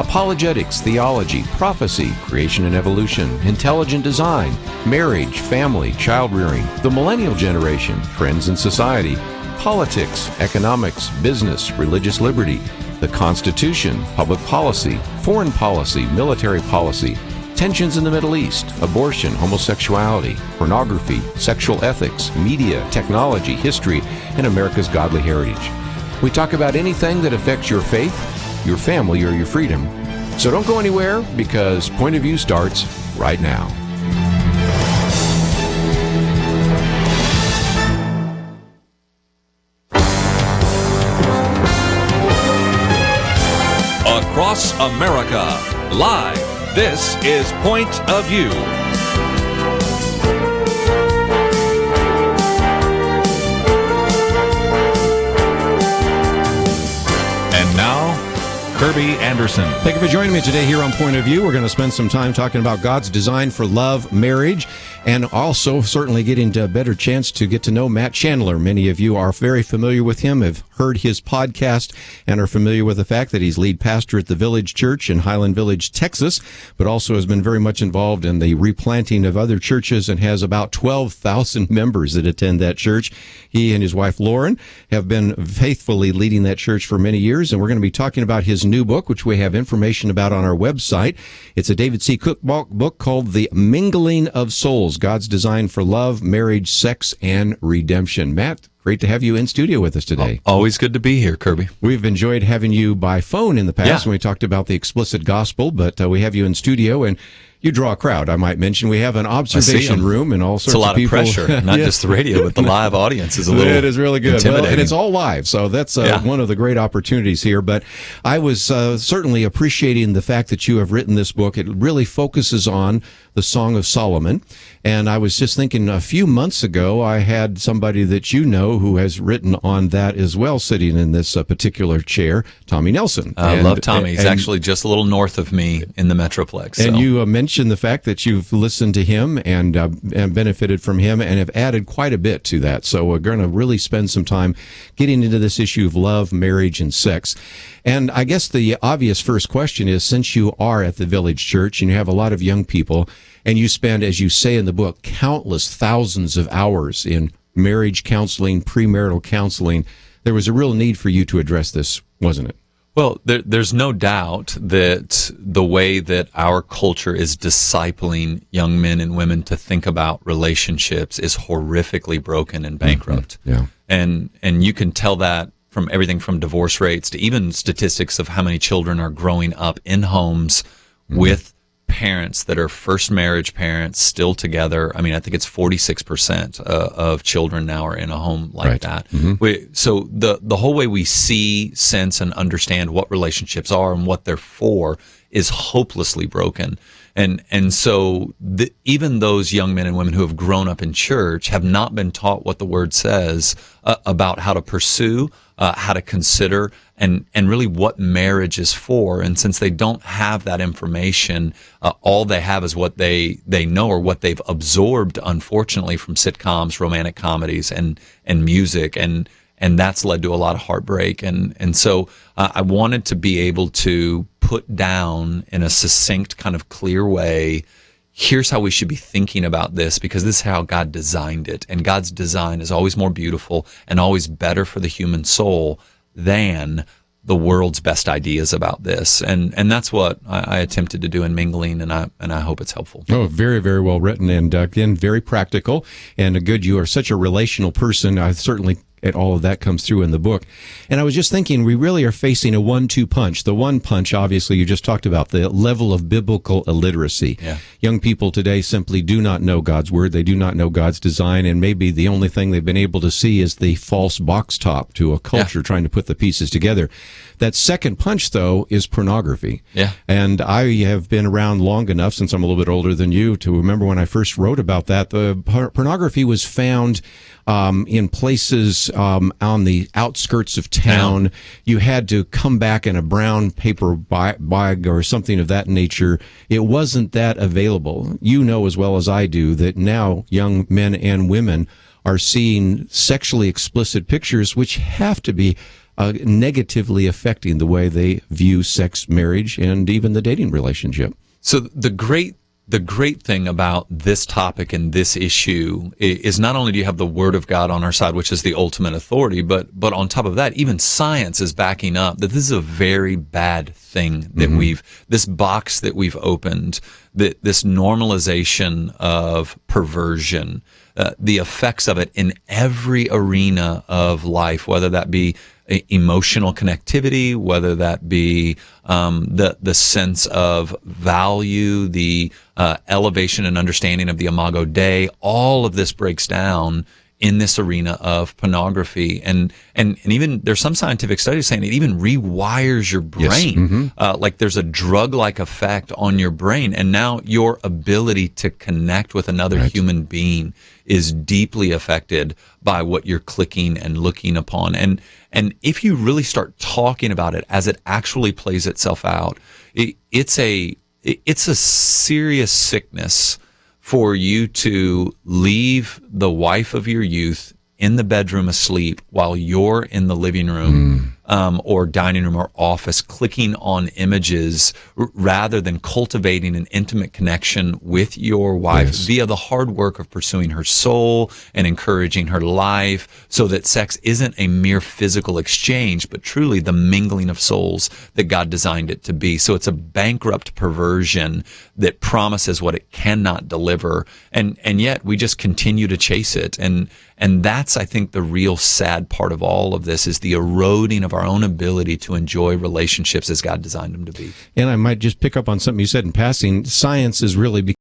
apologetics, theology, prophecy, creation and evolution, intelligent design, marriage, family, child rearing, the millennial generation, trends in society, politics, economics, business, religious liberty, the Constitution, public policy, foreign policy, military policy, tensions in the Middle East, abortion, homosexuality, pornography, sexual ethics, media, technology, history, and America's godly heritage. We talk about anything that affects your faith, your family, or your freedom. So don't go anywhere, because Point of View starts right now. Across America, live, this is Point of View. And now, Kirby Anderson. Thank you for joining me today here on Point of View. We're going to spend some time talking about God's design for love, marriage, and also certainly getting a better chance to get to know Matt Chandler. Many of you are very familiar with him, have heard his podcast, and are familiar with the fact that he's lead pastor at the Village Church in Highland Village, Texas, but also has been very much involved in the replanting of other churches and has about 12,000 members that attend that church. He and his wife, Lauren, have been faithfully leading that church for many years, and we're going to be talking about his new book, which we have information about on our website. It's a David C. Cook book called The Mingling of Souls, God's Design for Love, Marriage, Sex, and Redemption. Matt, great to have you in studio with us today. Always good to be here, Kirby. We've enjoyed having you by phone in the past when we talked about the explicit gospel, but we have you in studio, and you draw a crowd, I might mention. We have an observation room and all sorts of people. It's a lot of pressure, not just the radio, but the live audience is a little It is really good. intimidating. Well, and it's all live, so that's one of the great opportunities here. But I was certainly appreciating the fact that you have written this book. It really focuses on the Song of Solomon. And I was just thinking a few months ago, I had somebody that you know who has written on that as well, sitting in this particular chair, Tommy Nelson. I love Tommy. He's actually just a little north of me in the Metroplex. And you mentioned the fact that you've listened to him and benefited from him and have added quite a bit to that. So we're going to really spend some time getting into this issue of love, marriage, and sex. And I guess the obvious first question is, since you are at the Village Church and you have a lot of young people, and you spend, as you say in the book, countless thousands of hours in marriage counseling, premarital counseling, there was a real need for you to address this, wasn't it? Well, there's no doubt that the way that our culture is discipling young men and women to think about relationships is horrifically broken and bankrupt. Mm-hmm. Yeah. And you can tell that from everything from divorce rates to even statistics of how many children are growing up in homes with parents that are first marriage parents still together. I mean, I think it's 46% of children now are in a home like that. Mm-hmm. So the whole way we see, sense, and understand what relationships are and what they're for is hopelessly broken. And so even those young men and women who have grown up in church have not been taught what the Word says about how to pursue, how to consider, and really what marriage is for. And since they don't have that information, all they have is what they know or what they've absorbed, unfortunately, from sitcoms, romantic comedies, and music. And that's led to a lot of heartbreak. And so I wanted to be able to put down in a succinct, kind of clear way, here's how we should be thinking about this, because this is how God designed it. And God's design is always more beautiful and always better for the human soul than the world's best ideas about this. And that's what I attempted to do in Mingling, and I hope it's helpful. Oh, very, very well written, and again, very practical, and good. You are such a relational person. I certainly and all of that comes through in the book. And I was just thinking, we really are facing a 1-2 punch. The one punch, obviously, you just talked about, the level of biblical illiteracy. Yeah. Young people today simply do not know God's Word. They do not know God's design, and maybe the only thing they've been able to see is the false box top to a culture trying to put the pieces together. That second punch, though, is pornography. Yeah. And I have been around long enough, since I'm a little bit older than you, to remember when I first wrote about that. The pornography was found in places on the outskirts of town. Yeah. You had to come back in a brown paper bag or something of that nature. It wasn't that available. You know as well as I do that now young men and women are seeing sexually explicit pictures, which have to be negatively affecting the way they view sex, marriage, and even the dating relationship. So the great thing about this topic and this issue is not only do you have the Word of God on our side, which is the ultimate authority, but on top of that, even science is backing up that this is a very bad thing that this box that we've opened, that this normalization of perversion, the effects of it in every arena of life, whether that be emotional connectivity, whether that be the sense of value, the elevation and understanding of the Imago Dei, all of this breaks down in this arena of pornography, and even there's some scientific studies saying it even rewires your brain. Yes. Like there's a drug-like effect on your brain, and now your ability to connect with another human being is deeply affected by what you're clicking and looking upon. And if you really start talking about it as it actually plays itself out, it's a serious sickness for you to leave the wife of your youth in the bedroom asleep while you're in the living room or dining room or office clicking on images rather than cultivating an intimate connection with your wife via the hard work of pursuing her soul and encouraging her life, so that sex isn't a mere physical exchange, but truly the mingling of souls that God designed it to be. So it's a bankrupt perversion that promises what it cannot deliver, and yet we just continue to chase it. And that's, I think, the real sad part of all of this, is the eroding of our own ability to enjoy relationships as God designed them to be. And I might just pick up on something you said in passing. Science is really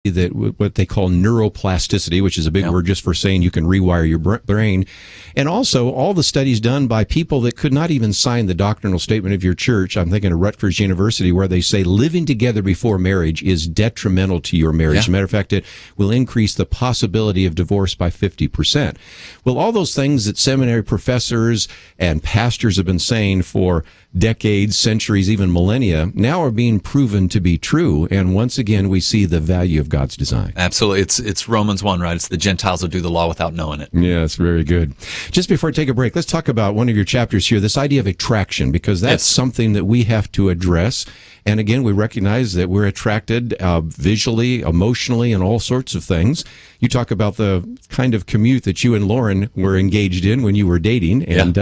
that what they call neuroplasticity, which is a big word just for saying you can rewire your brain. And also all the studies done by people that could not even sign the doctrinal statement of your church. I'm thinking of Rutgers University, where they say living together before marriage is detrimental to your marriage. As a matter of fact, it will increase the possibility of divorce by 50%. Well, all those things that seminary professors and pastors have been saying for decades, centuries, even millennia, now are being proven to be true. And once again, we see the value of God's design. Absolutely. It's Romans 1, right? It's the Gentiles who do the law without knowing it. Yes, very good. Just before I take a break, let's talk about one of your chapters here, this idea of attraction, because that's something that we have to address. And again, we recognize that we're attracted visually, emotionally, and all sorts of things. You talk about the kind of commute that you and Lauren were engaged in when you were dating, and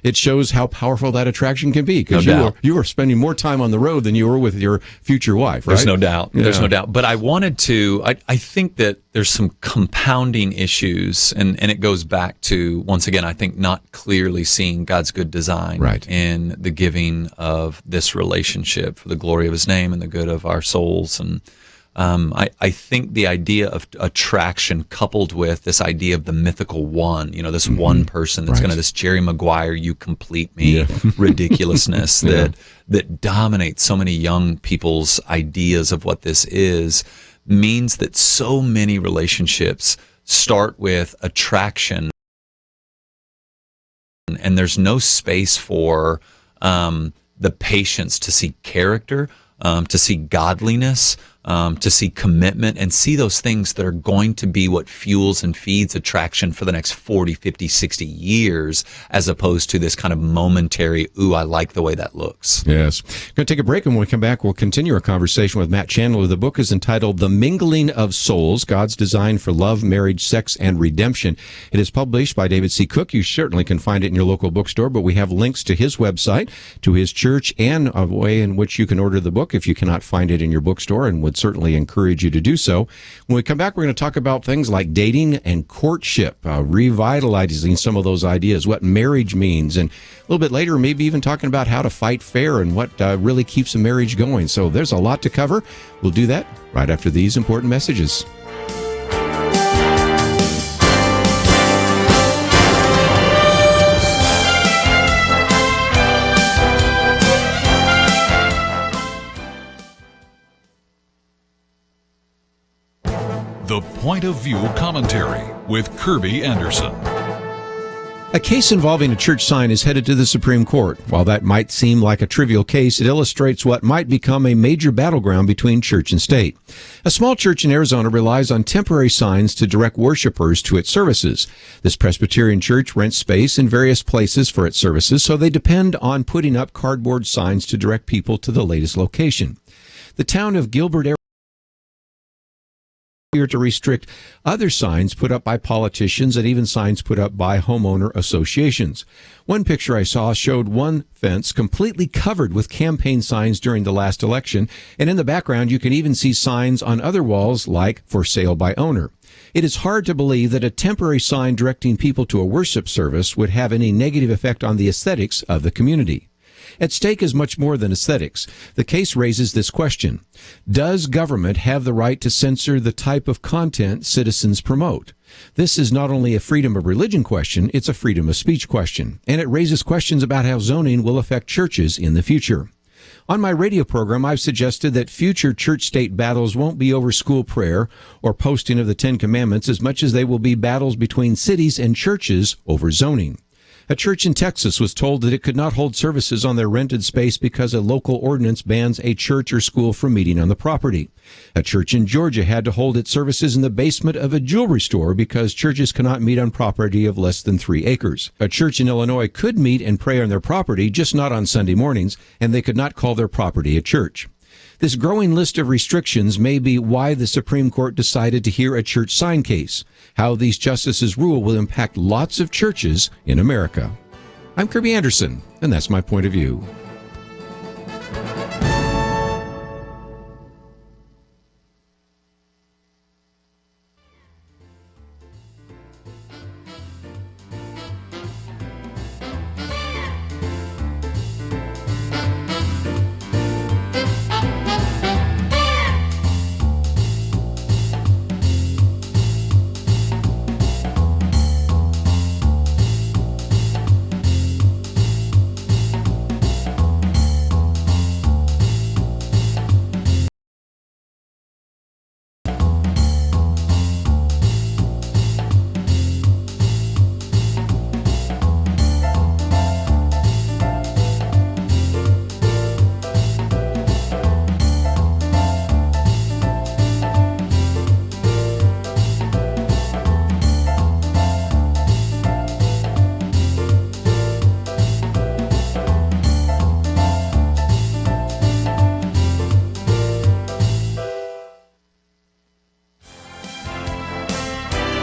it shows how powerful that attraction can be, because you were spending more time on the road than you were with your future wife, right? There's no doubt. Yeah. There's no doubt. But I wanted to, I think that there's some compounding issues, and it goes back to, once again, I think not clearly seeing God's good design in the giving of this relationship for the glory of His name and the good of our souls. And I think the idea of attraction coupled with this idea of the mythical one, this one person that's going to, this Jerry Maguire, you complete me ridiculousness that dominates so many young people's ideas of what this is, means that so many relationships start with attraction, and there's no space for the patience to see character, to see godliness, to see commitment, and see those things that are going to be what fuels and feeds attraction for the next 40, 50, 60 years, as opposed to this kind of momentary, ooh, I like the way that looks. Yes. We're going to take a break, and when we come back, we'll continue our conversation with Matt Chandler. The book is entitled The Mingling of Souls, God's Design for Love, Marriage, Sex, and Redemption. It is published by David C. Cook. You certainly can find it in your local bookstore, but we have links to his website, to his church, and a way in which you can order the book if you cannot find it in your bookstore, and would certainly encourage you to do so. When we come back, we're going to talk about things like dating and courtship, revitalizing some of those ideas, what marriage means, and a little bit later, maybe even talking about how to fight fair and what really keeps a marriage going. So there's a lot to cover. We'll do that right after these important messages. The Point of View Commentary with Kirby Anderson. A case involving a church sign is headed to the Supreme Court. While that might seem like a trivial case, it illustrates what might become a major battleground between church and state. A small church in Arizona relies on temporary signs to direct worshipers to its services. This Presbyterian church rents space in various places for its services, so they depend on putting up cardboard signs to direct people to the latest location. The town of Gilbert, to restrict other signs put up by politicians and even signs put up by homeowner associations. One picture I saw showed one fence completely covered with campaign signs during the last election, and in the background you can even see signs on other walls like "For Sale by Owner." It is hard to believe that a temporary sign directing people to a worship service would have any negative effect on the aesthetics of the community. At stake is much more than aesthetics. The case raises this question: does government have the right to censor the type of content citizens promote? This is not only a freedom of religion question, it's a freedom of speech question, and it raises questions about how zoning will affect churches in the future. On my radio program, I've suggested that future church-state battles won't be over school prayer or posting of the Ten Commandments as much as they will be battles between cities and churches over zoning. A church in Texas was told that it could not hold services on their rented space because a local ordinance bans a church or school from meeting on the property. A church in Georgia had to hold its services in the basement of a jewelry store because churches cannot meet on property of less than 3 acres. A church in Illinois could meet and pray on their property, just not on Sunday mornings, and they could not call their property a church. This growing list of restrictions may be why the Supreme Court decided to hear a church sign case. How these justices' rule will impact lots of churches in America. I'm Kirby Anderson, and that's my point of view.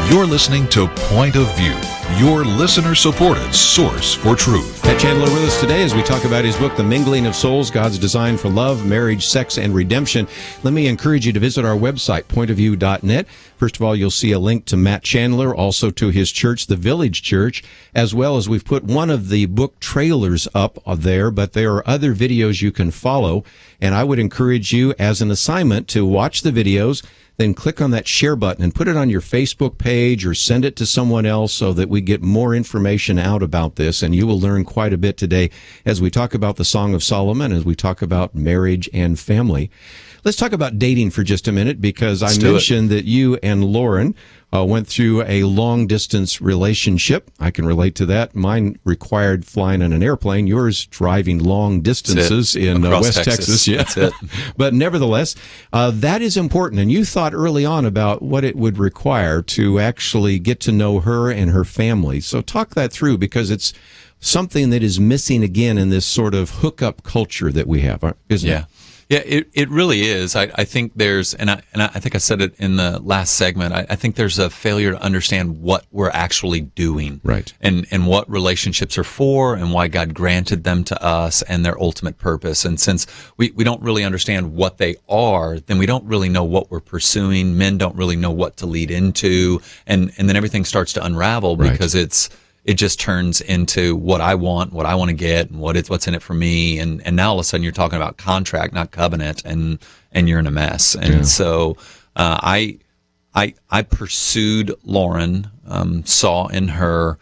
You're listening to Point of View, your listener-supported source for truth. Matt Chandler with us today as we talk about his book, The Mingling of Souls, God's Design for Love, Marriage, Sex, and Redemption. Let me encourage you to visit our website, pointofview.net. First of all, you'll see a link to Matt Chandler, also to his church, the Village Church, as well as we've put one of the book trailers up there, but there are other videos you can follow. And I would encourage you as an assignment to watch the videos, then click on that share button and put it on your Facebook page or send it to someone else so that we get more information out about this. And you will learn quite a bit today as we talk about the Song of Solomon, as we talk about marriage and family. Let's talk about dating for just a minute, because I mentioned that you and Lauren went through a long-distance relationship. I can relate to that. Mine required flying on an airplane. Yours driving long distances in West Texas. Yeah. That's it. But nevertheless, that is important. And you thought early on about what it would require to actually get to know her and her family. So talk that through, because it's something that is missing again in this sort of hookup culture that we have, isn't it? Yeah, it really is. I think there's, and I think I said it in the last segment, I think there's a failure to understand what we're actually doing. Right. And what relationships are for, and why God granted them to us, and their ultimate purpose. And since we don't really understand what they are, then we don't really know what we're pursuing. Men don't really know what to lead into. And then everything starts to unravel, because it just turns into what I want to get, and what's in it for me. And now all of a sudden you're talking about contract, not covenant, and you're in a mess. And so I pursued Lauren, saw in her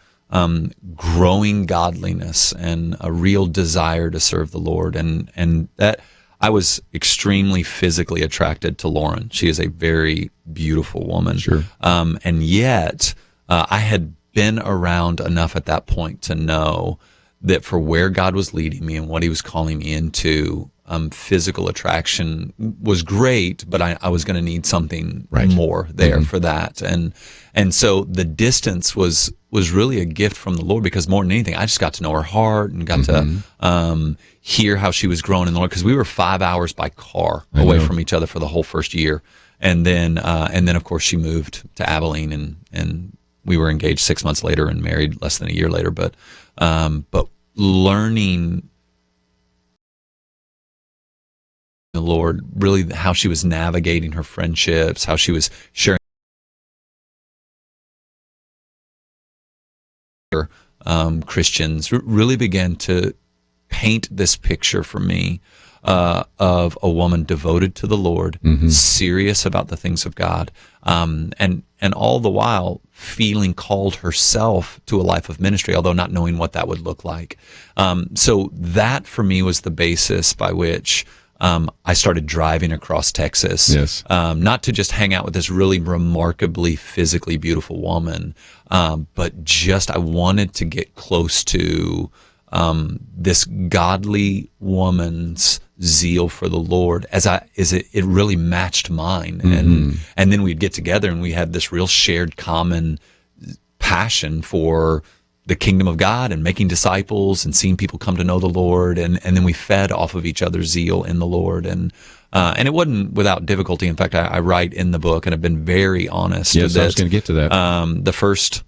growing godliness and a real desire to serve the Lord, and that I was extremely physically attracted to Lauren. She is a very beautiful woman. Sure. And yet I had been around enough at that point to know that for where God was leading me and what he was calling me into, physical attraction was great, but I was going to need something more there for that. And so the distance was really a gift from the Lord, because more than anything, I just got to know her heart and got to hear how she was growing in the Lord, because we were 5 hours by car away from each other for the whole first year. And then of course she moved to Abilene, and we were engaged 6 months later and married less than a year later. But learning the Lord, really how she was navigating her friendships, how she was sharing Christians, really began to paint this picture for me of a woman devoted to the Lord, serious about the things of God, and all the while feeling called herself to a life of ministry, although not knowing what that would look like. So that for me was the basis by which I started driving across Texas, not to just hang out with this really remarkably physically beautiful woman, but just I wanted to get close to this godly woman's zeal for the Lord, it really matched mine, and then we'd get together and we had this real shared common passion for the kingdom of God and making disciples and seeing people come to know the Lord, and then we fed off of each other's zeal in the Lord, and it wasn't without difficulty. In fact, I write in the book, and I've been very honest. Yes, I was going to get to that. The first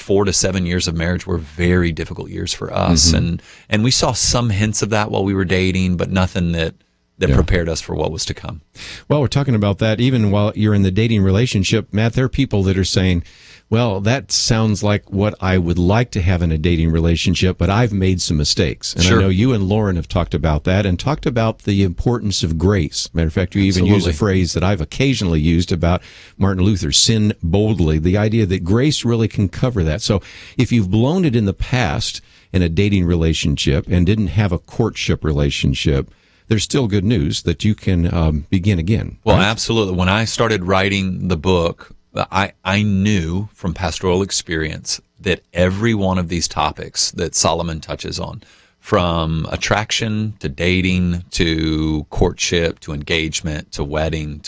4 to 7 years of marriage were very difficult years for us, and we saw some hints of that while we were dating, but nothing that prepared us for what was to come. Well, we're talking about that even while you're in the dating relationship, Matt. There are people that are saying, well, that sounds like what I would like to have in a dating relationship, but I've made some mistakes. And I know you and Lauren have talked about that and talked about the importance of grace. Matter of fact, you even use a phrase that I've occasionally used about Martin Luther, sin boldly, the idea that grace really can cover that. So if you've blown it in the past in a dating relationship and didn't have a courtship relationship, there's still good news that you can begin again. Well, absolutely. When I started writing the book, I knew from pastoral experience that every one of these topics that Solomon touches on, from attraction to dating to courtship to engagement to wedding,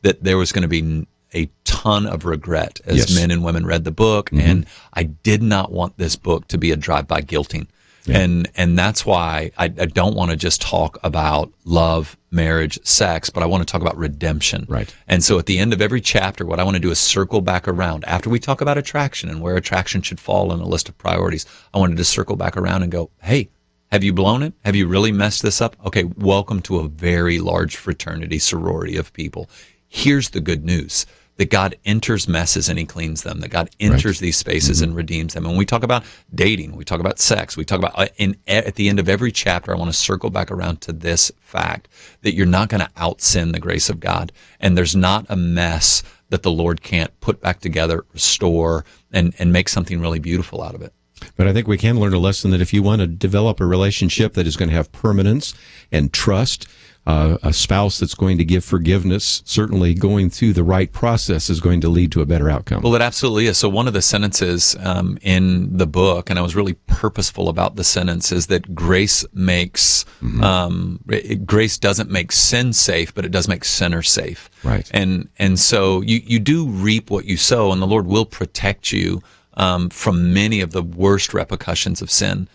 that there was going to be a ton of regret as men and women read the book, and I did not want this book to be a drive-by guilting. And that's why I don't want to just talk about love, marriage, sex, but I want to talk about redemption. Right. And so at the end of every chapter, what I want to do is circle back around. After we talk about attraction and where attraction should fall in a list of priorities, I wanted to circle back around and go, hey, have you blown it? Have you really messed this up? Okay, welcome to a very large fraternity, sorority of people. Here's the good news. That God enters messes and he cleans them, that God enters these spaces and redeems them. And when we talk about dating, we talk about sex, we talk about, at the end of every chapter, I want to circle back around to this fact that you're not going to out-sin the grace of God. And there's not a mess that the Lord can't put back together, restore, and make something really beautiful out of it. But I think we can learn a lesson that if you want to develop a relationship that is going to have permanence and trust, a spouse that's going to give forgiveness, certainly going through the right process is going to lead to a better outcome. Well, it absolutely is. So one of the sentences in the book, and I was really purposeful about the sentence, is that grace makes, grace doesn't make sin safe, but it does make sinners safe. Right. And so you do reap what you sow, and the Lord will protect you from many of the worst repercussions of sin.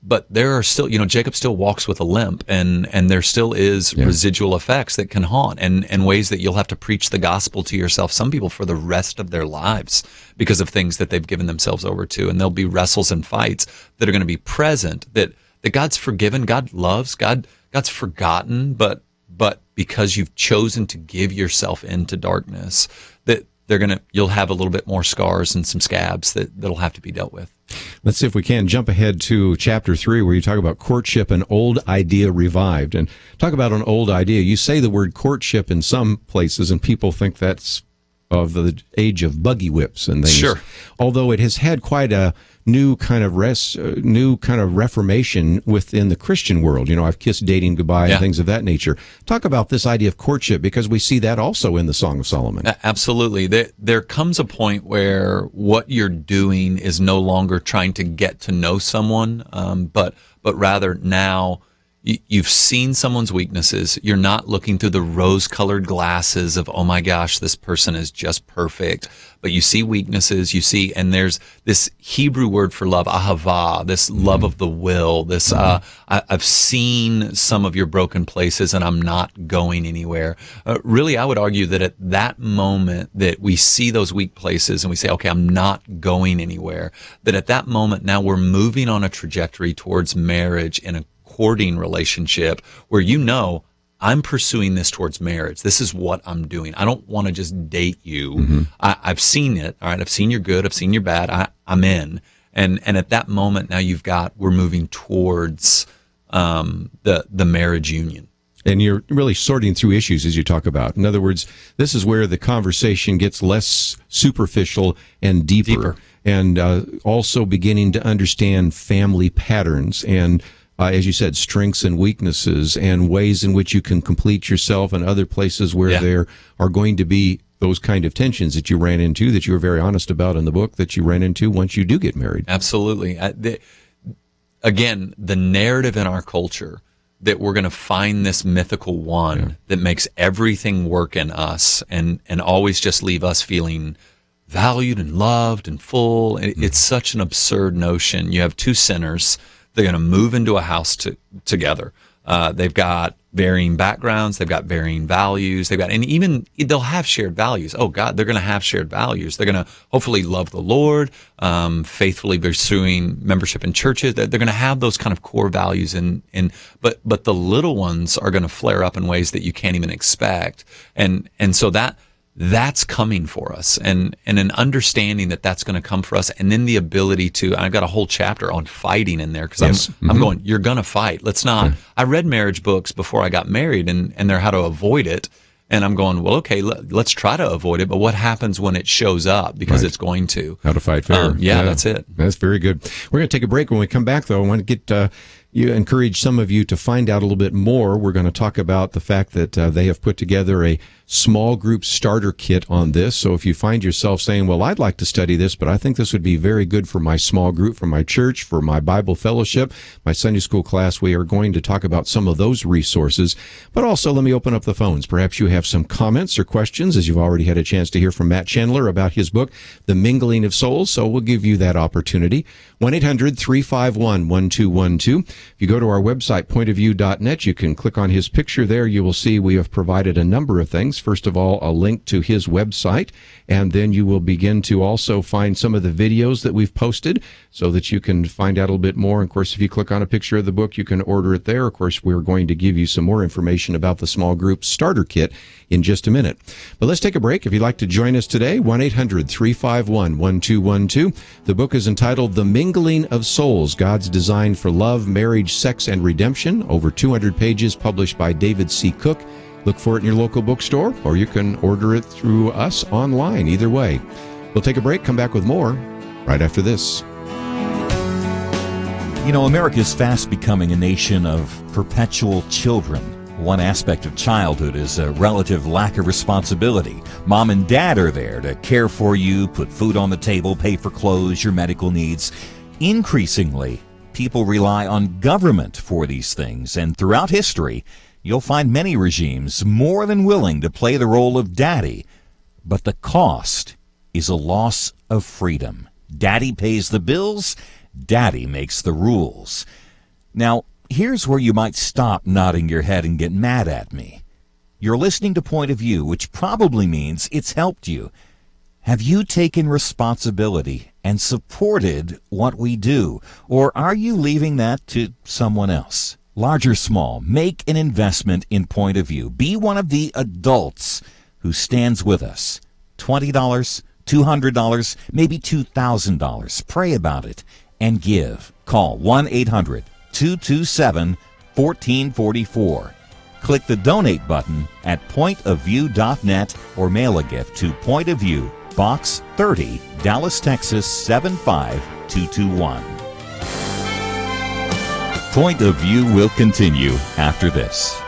But there are still, Jacob still walks with a limp, and there still is residual effects that can haunt, and ways that you'll have to preach the gospel to yourself, some people for the rest of their lives, because of things that they've given themselves over to. And there'll be wrestles and fights that are going to be present, that God's forgiven, God loves, God's forgotten, but because you've chosen to give yourself into darkness, that you'll have a little bit more scars and some scabs that'll have to be dealt with. Let's see if we can jump ahead to chapter 3, where you talk about courtship, an old idea revived. And talk about an old idea. You say the word courtship in some places, and people think that's of the age of buggy whips and things. Sure. Although it has had quite a new kind of reformation within the Christian world. You know, I've kissed dating goodbye and things of that nature. Talk about this idea of courtship, because we see that also in the Song of Solomon. Absolutely. There comes a point where what you're doing is no longer trying to get to know someone, but rather now you've seen someone's weaknesses. You're not looking through the rose-colored glasses of, oh my gosh, this person is just perfect. But you see weaknesses, and there's this Hebrew word for love, ahava, this love of the will, this, I've seen some of your broken places and I'm not going anywhere. Really, I would argue that at that moment that we see those weak places and we say, okay, I'm not going anywhere, that at that moment now we're moving on a trajectory towards marriage in a courting relationship where I'm pursuing this towards marriage. This is what I'm doing. I don't want to just date you. I've seen it. All right. I've seen your good. I've seen your bad. I'm in. And at that moment, now we're moving towards the marriage union. And you're really sorting through issues as you talk about. In other words, this is where the conversation gets less superficial and deeper. And also beginning to understand family patterns and as you said, strengths and weaknesses and ways in which you can complete yourself, and other places where there are going to be those kind of tensions that you ran into, that you were very honest about in the book, that you ran into once you do get married. Absolutely. Again, the narrative in our culture that we're going to find this mythical one that makes everything work in us and always just leave us feeling valued and loved and full. It's such an absurd notion. You have two sinners. They're going to move into a house together. They've got varying backgrounds. They've got varying values. And even they'll have shared values. Oh God, they're going to have shared values. They're going to hopefully love the Lord, faithfully pursuing membership in churches. They're going to have those kind of core values. But the little ones are going to flare up in ways that you can't even expect. And so that's coming for us, and an understanding that that's going to come for us, and then the ability to. I've got a whole chapter on fighting in there because I'm going. You're going to fight. Let's not. I read marriage books before I got married, and they're how to avoid it. And I'm going, well, okay, let's try to avoid it. But what happens when it shows up? Because it's going to. How to fight fair. That's it. That's very good. We're going to take a break. When we come back, though, I want to get encourage some of you to find out a little bit more. We're going to talk about the fact that they have put together a small group starter kit on this. So if you find yourself saying, well, I'd like to study this, but I think this would be very good for my small group, for my church, for my Bible fellowship, my Sunday school class, we are going to talk about some of those resources. But also, let me open up the phones. Perhaps you have some comments or questions, as you've already had a chance to hear from Matt Chandler about his book, The Mingling of Souls. So we'll give you that opportunity. 1-800-351-1212. If you go to our website, pointofview.net, you can click on his picture there. You will see we have provided a number of things. First of all, a link to his website, and then you will begin to also find some of the videos that we've posted so that you can find out a little bit more. Of course, if you click on a picture of the book, you can order it there. Of course, we're going to give you some more information about the small group starter kit in just a minute. But let's take a break. If you'd like to join us today, 1-800-351-1212. The book is entitled The Mingling of Souls, God's Design for Love, Marriage, Sex, and Redemption. Over 200 pages, published by David C. Cook. Look for it in your local bookstore, or you can order it through us online. Either way. We'll take a break, come back with more right after this. You know, America is fast becoming a nation of perpetual children. One aspect of childhood is a relative lack of responsibility. Mom and dad are there to care for you, put food on the table, pay for clothes, your medical needs. Increasingly, people rely on government for these things, and throughout history, you'll find many regimes more than willing to play the role of daddy. But the cost is a loss of freedom. Daddy pays the bills, daddy makes the rules. Now, here's where you might stop nodding your head and get mad at me. You're listening to Point of View, which probably means it's helped you. Have you taken responsibility and supported what we do? Or are you leaving that to someone else? Large or small, make an investment in Point of View. Be one of the adults who stands with us. $20, $200, maybe $2,000. Pray about it and give. Call 1-800-227-1444. Click the Donate button at pointofview.net or mail a gift to Point of View, Box 30, Dallas, Texas 75221. Point of View will continue after this.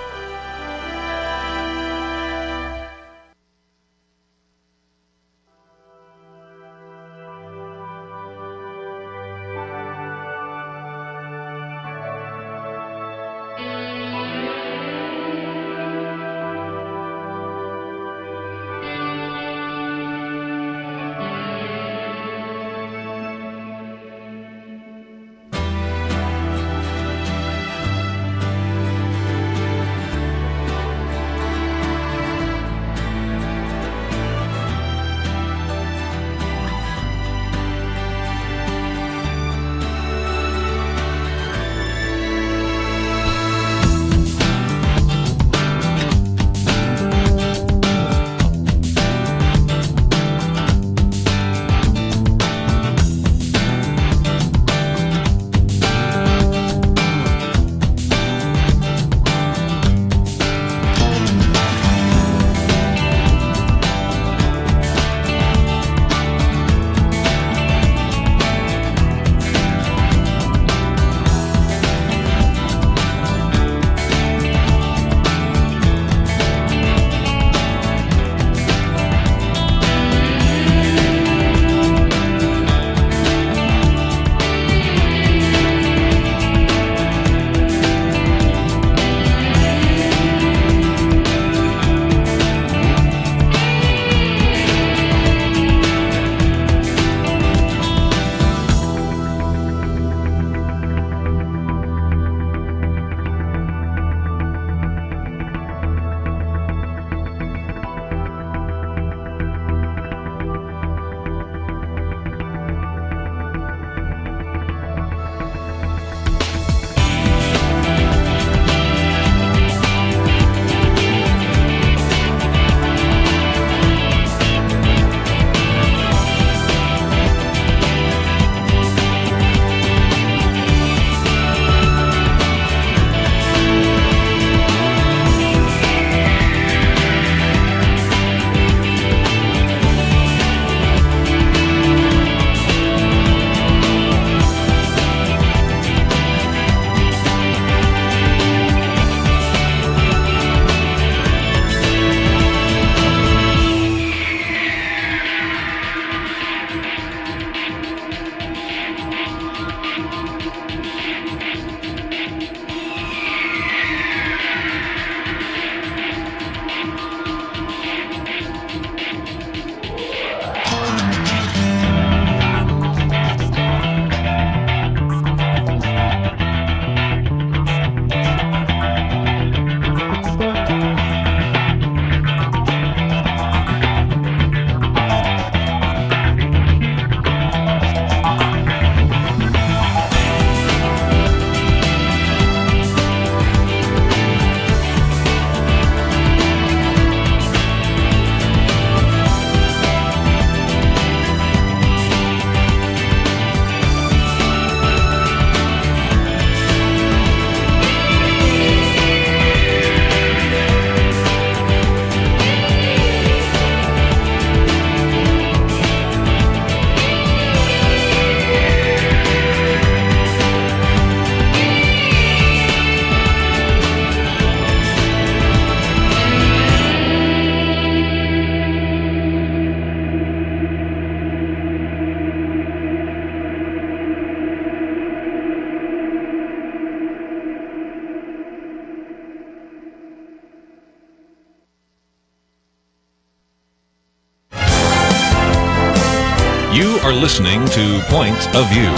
You are listening to Point of View.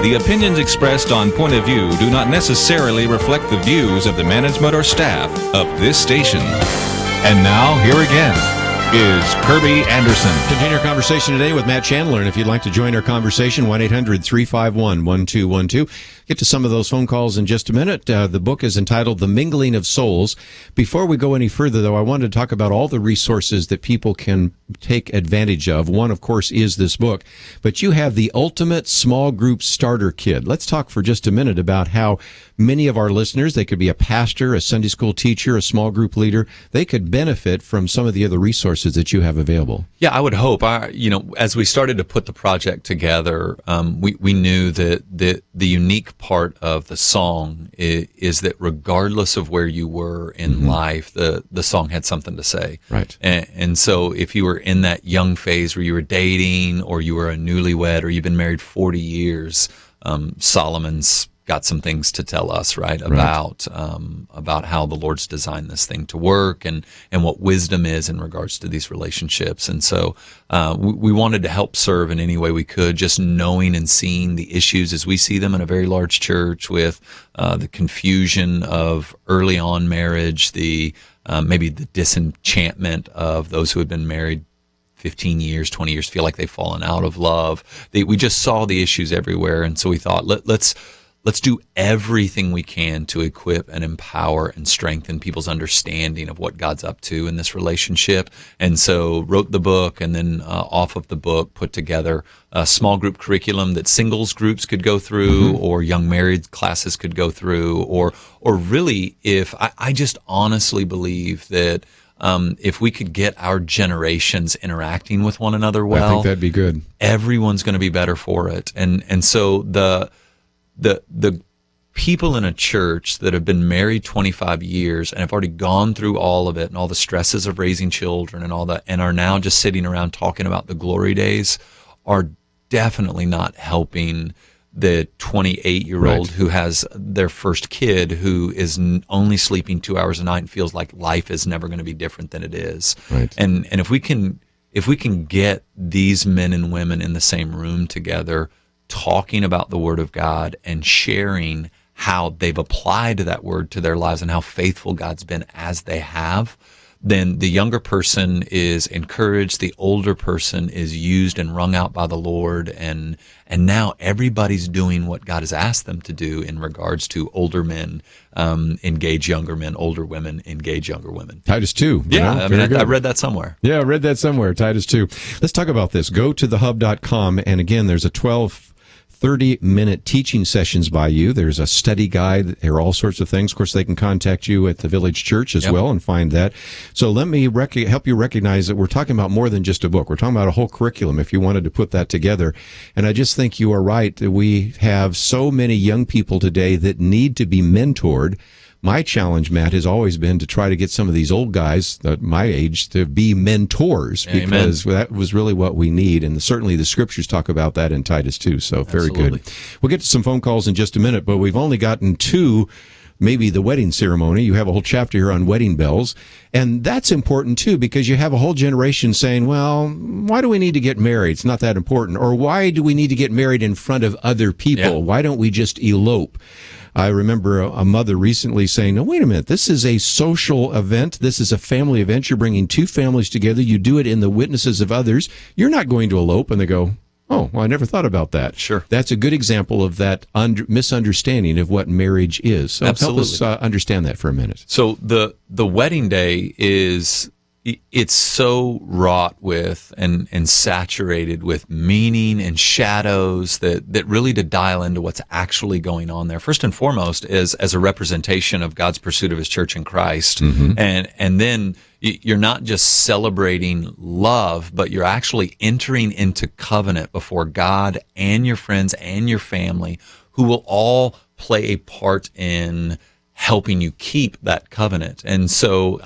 The opinions expressed on Point of View do not necessarily reflect the views of the management or staff of this station. And now, here again is Kirby Anderson. Continue our conversation today with Matt Chandler, and if you'd like to join our conversation, 1-800-351-1212. Get to some of those phone calls in just a minute. The book is entitled The Mingling of Souls. Before we go any further, though, I wanted to talk about all the resources that people can take advantage of. One, of course, is this book, but you have the Ultimate Small Group Starter Kit. Let's talk for just a minute about how many of our listeners, they could be a pastor, a Sunday school teacher, a small group leader, they could benefit from some of the other resources that you have available. Yeah, I would hope. As we started to put the project together, we knew that the unique part of the song is that regardless of where you were in life, the song had something to say. Right. And so if you were in that young phase where you were dating, or you were a newlywed, or you've been married 40 years, Solomon's got some things to tell us, right, about how the Lord's designed this thing to work, and what wisdom is in regards to these relationships. And so we wanted to help serve in any way we could, just knowing and seeing the issues as we see them in a very large church, with the confusion of early on marriage, the maybe the disenchantment of those who had been married 15 years, 20 years, feel like they've fallen out of love. We just saw the issues everywhere, and so we thought, let's do everything we can to equip and empower and strengthen people's understanding of what God's up to in this relationship. And so wrote the book, and then off of the book put together a small group curriculum that singles groups could go through, or young married classes could go through, or really, if I just honestly believe that if we could get our generations interacting with one another well, I think that'd be good. Everyone's going to be better for it. And so the people in a church that have been married 25 years and have already gone through all of it and all the stresses of raising children and all that, and are now just sitting around talking about the glory days, are definitely not helping the 28-year-old who has their first kid, who is only sleeping 2 hours a night and feels like life is never going to be different than it is. Right. And if we can get these men and women in the same room together, talking about the Word of God and sharing how they've applied that Word to their lives and how faithful God's been as they have, then the younger person is encouraged, the older person is used and wrung out by the Lord, and now everybody's doing what God has asked them to do in regards to older men engage younger men, older women engage younger women. Titus 2. Yeah, I read that somewhere. Yeah, I read that somewhere, Titus 2. Let's talk about this. Go to thehub.com, and again, there's a 30-minute teaching sessions by you. There's a study guide. There are all sorts of things. Of course, they can contact you at the Village Church as well and find that. So let me help you recognize that we're talking about more than just a book. We're talking about a whole curriculum if you wanted to put that together. And I just think you are right. We have so many young people today that need to be mentored. My challenge, Matt, has always been to try to get some of these old guys at my age to be mentors, because that was really what we need. And certainly the scriptures talk about that in Titus 2. So very good. We'll get to some phone calls in just a minute, but we've only gotten to maybe the wedding ceremony. You have a whole chapter here on wedding bells. And that's important too, because you have a whole generation saying, well, why do we need to get married? It's not that important. Or why do we need to get married in front of other people? Yeah. Why don't we just elope? I remember a mother recently saying, no, wait a minute, this is a social event. This is a family event. You're bringing two families together. You do it in the witnesses of others. You're not going to elope. And they go, oh, well, I never thought about that. Sure. That's a good example of that misunderstanding of what marriage is. So help us understand that for a minute. So the wedding day it's so wrought with and saturated with meaning and shadows that really to dial into what's actually going on there. First and foremost is as a representation of God's pursuit of his church in Christ. And then you're not just celebrating love, but you're actually entering into covenant before God and your friends and your family, who will all play a part in helping you keep that covenant. And so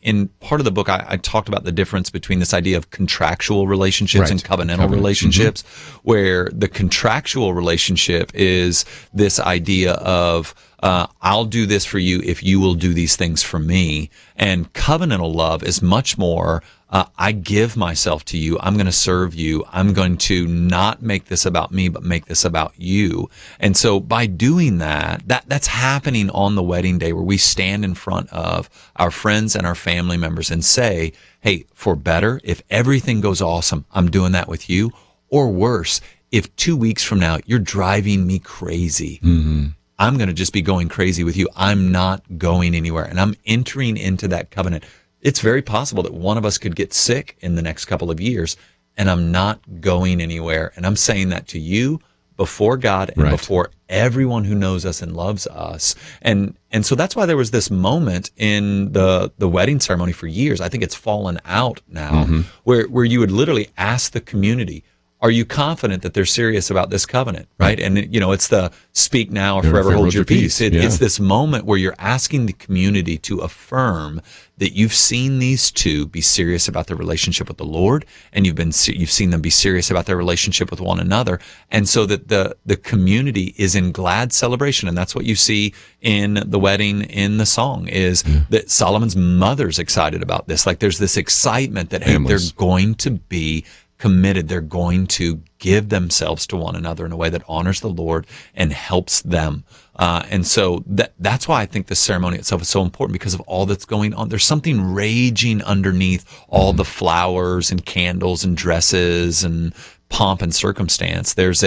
in part of the book, I talked about the difference between this idea of contractual relationships and covenantal relationships, where the contractual relationship is this idea of I'll do this for you if you will do these things for me. And covenantal love is much more, I give myself to you. I'm going to serve you. I'm going to not make this about me, but make this about you. And so by doing that's happening on the wedding day, where we stand in front of our friends and our family members and say, hey, for better, if everything goes awesome, I'm doing that with you. Or worse, if 2 weeks from now you're driving me crazy, I'm going to just be going crazy with you. I'm not going anywhere. And I'm entering into that covenant. It's very possible that one of us could get sick in the next couple of years, and I'm not going anywhere. And I'm saying that to you before God and before everyone who knows us and loves us. And so that's why there was this moment in the wedding ceremony for years. I think it's fallen out now, where you would literally ask the community, are you confident that they're serious about this covenant? Right. And, it's the speak now or forever hold your peace. It's this moment where you're asking the community to affirm that you've seen these two be serious about their relationship with the Lord, and you've seen them be serious about their relationship with one another. And so that the community is in glad celebration. And that's what you see in the wedding in the song is that Solomon's mother's excited about this. Like there's this excitement that, hey, they're going to be committed. They're going to give themselves to one another in a way that honors the Lord and helps them. And so that's why I think the ceremony itself is so important, because of all that's going on. There's something raging underneath all the flowers and candles and dresses and pomp and circumstance. There's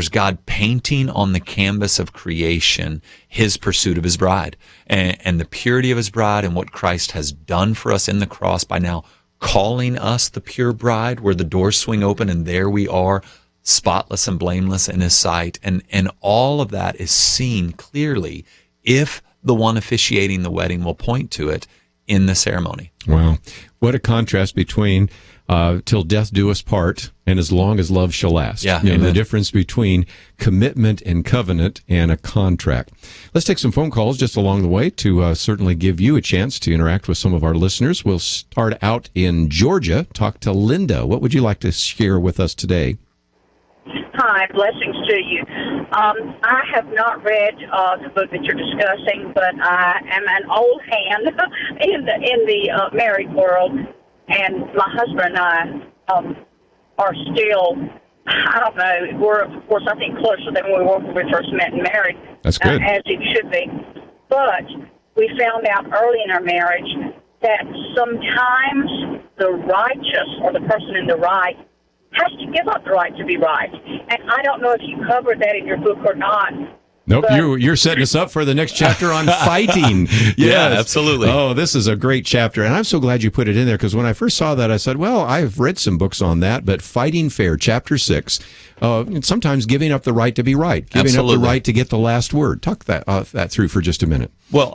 God painting on the canvas of creation his pursuit of his bride and the purity of his bride and what Christ has done for us in the cross by now calling us the pure bride, where the doors swing open and there we are, spotless and blameless in his sight. And all of that is seen clearly if the one officiating the wedding will point to it in the ceremony. Wow. What a contrast between till death do us part and as long as love shall last. Yeah, the difference between commitment and covenant and a contract. Let's take some phone calls just along the way to certainly give you a chance to interact with some of our listeners. We'll start out in Georgia. Talk to Linda. What would you like to share with us today? Hi, blessings to you. I have not read the book that you're discussing, but I am an old hand in the married world, and my husband and I are still, I don't know, we're, of course, I think closer than we were when we first met and married. That's good. As it should be. But we found out early in our marriage that sometimes the righteous, or the person in the right, has to give up the right to be right. And I don't know if you covered that in your book or not. Nope, you're setting us up for the next chapter on fighting. Yeah, absolutely. Oh, this is a great chapter, and I'm so glad you put it in there, because when I first saw that, I said, well, I've read some books on that, but Fighting Fair, Chapter 6, sometimes giving up the right to be right, giving up the right to get the last word. Talk that through for just a minute. Well,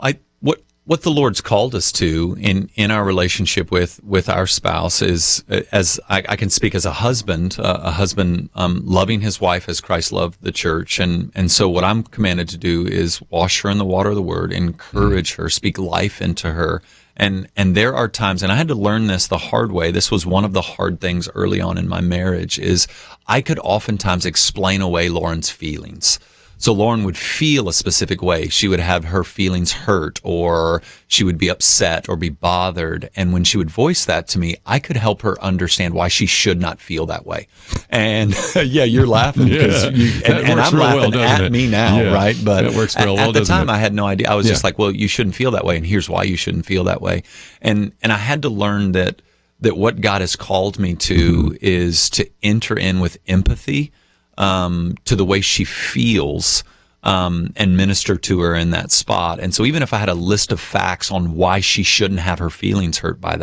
what the Lord's called us to in our relationship with our spouse is, as I can speak as a husband loving his wife as Christ loved the church, and so what I'm commanded to do is wash her in the water of the Word, encourage her, speak life into her, and there are times, and I had to learn this the hard way. This was one of the hard things early on in my marriage, is I could oftentimes explain away Lauren's feelings. So Lauren would feel a specific way. She would have her feelings hurt, or she would be upset or be bothered. And when she would voice that to me, I could help her understand why she should not feel that way. And yeah, you're laughing because and I'm laughing at me now, right? But that works real well, at the time, I had no idea. I was just like, well, you shouldn't feel that way, and here's why you shouldn't feel that way. And I had to learn that what God has called me to is to enter in with empathy to the way she feels, and minister to her in that spot. And so even if I had a list of facts on why she shouldn't have her feelings hurt by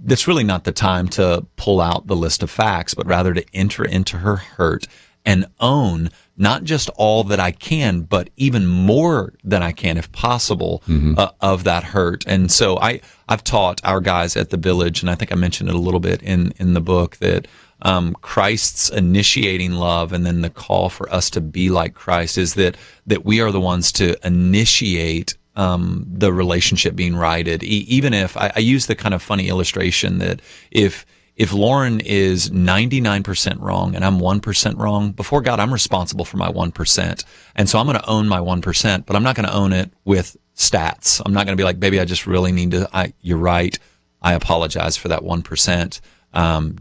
that's really not the time to pull out the list of facts, but rather to enter into her hurt and own not just all that I can, but even more than I can, if possible, of that hurt. And so I've taught our guys at the Village, and I think I mentioned it a little bit in the book, that Christ's initiating love, and then the call for us to be like Christ is that we are the ones to initiate the relationship being righted. Even if I use the kind of funny illustration that if Lauren is 99% wrong and I'm 1% wrong, before God, I'm responsible for my 1%. And so I'm going to own my 1%, but I'm not going to own it with stats. I'm not going to be like, baby, I just really need to, you're right. I apologize for that 1%.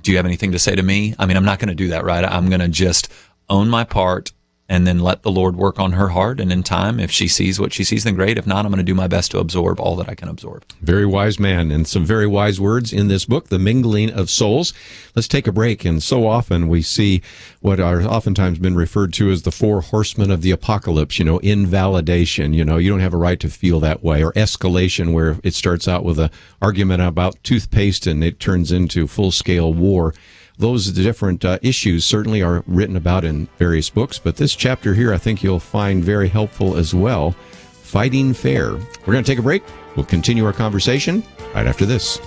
Do you have anything to say to me? I mean, I'm not going to do that, right? I'm going to just own my part and then let the Lord work on her heart. And in time, if she sees what she sees, then great. If not, I'm going to do my best to absorb all that I can absorb. Very wise man, and some very wise words in this book, The Mingling of Souls. Let's take a break. And so often we see what are oftentimes been referred to as the four horsemen of the apocalypse, invalidation, you don't have a right to feel that way, or escalation, where it starts out with an argument about toothpaste and it turns into full-scale war. Those different issues certainly are written about in various books, but this chapter here I think you'll find very helpful as well. Fighting Fair. We're going to take a break. We'll continue our conversation right after this.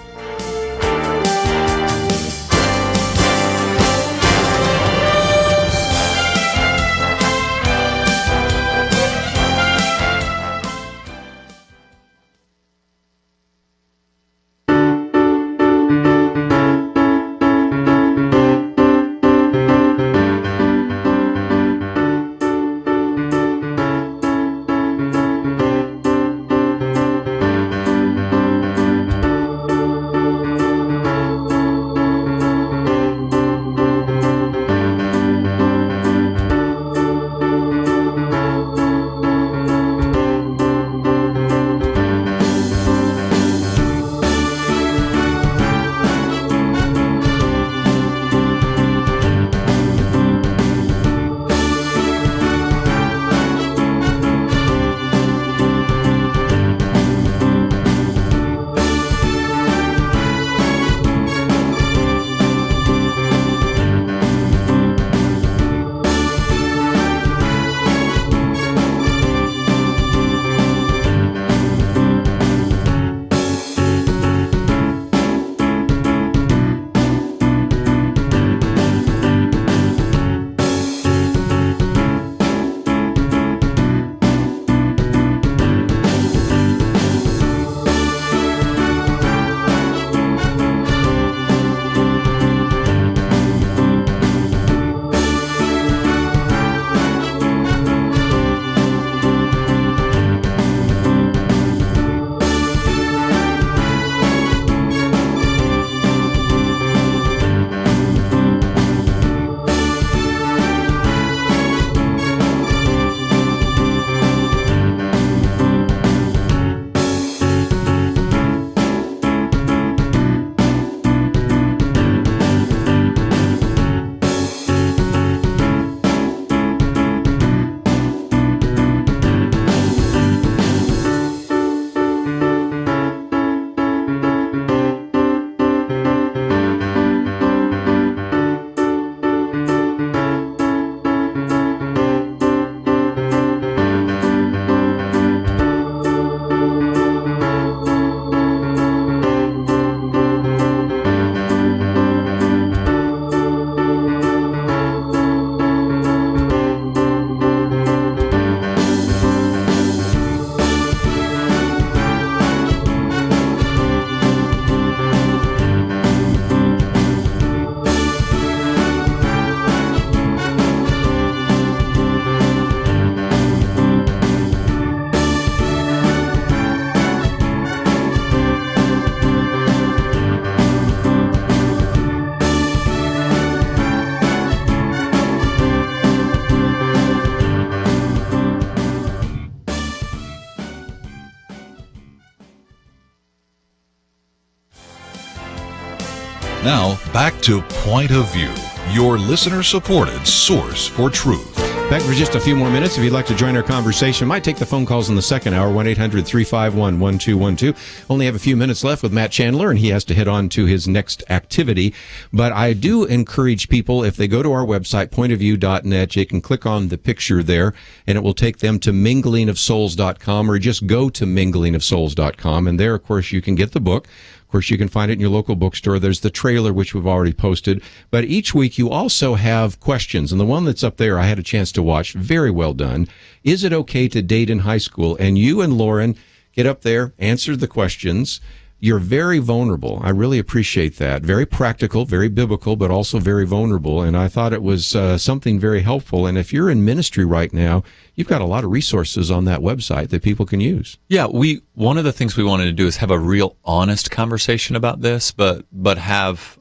Now, back to Point of View, your listener-supported source for truth. Back for just a few more minutes. If you'd like to join our conversation, might take the phone calls in the second hour, 1-800-351-1212. Only have a few minutes left with Matt Chandler, and he has to head on to his next activity. But I do encourage people, if they go to our website, pointofview.net, you can click on the picture there, and it will take them to minglingofsouls.com, or just go to minglingofsouls.com. And there, of course, you can get the book. Of course, you can find it in your local bookstore. There's the trailer, which we've already posted. But each week, you also have questions. And the one that's up there, I had a chance to watch. Very well done. Is it okay to date in high school? And you and Lauren get up there, answer the questions. You're very vulnerable. I really appreciate that. Very practical, very biblical, but also very vulnerable. And I thought it was something very helpful. And if you're in ministry right now, you've got a lot of resources on that website that people can use. Yeah, one of the things we wanted to do is have a real honest conversation about this, but have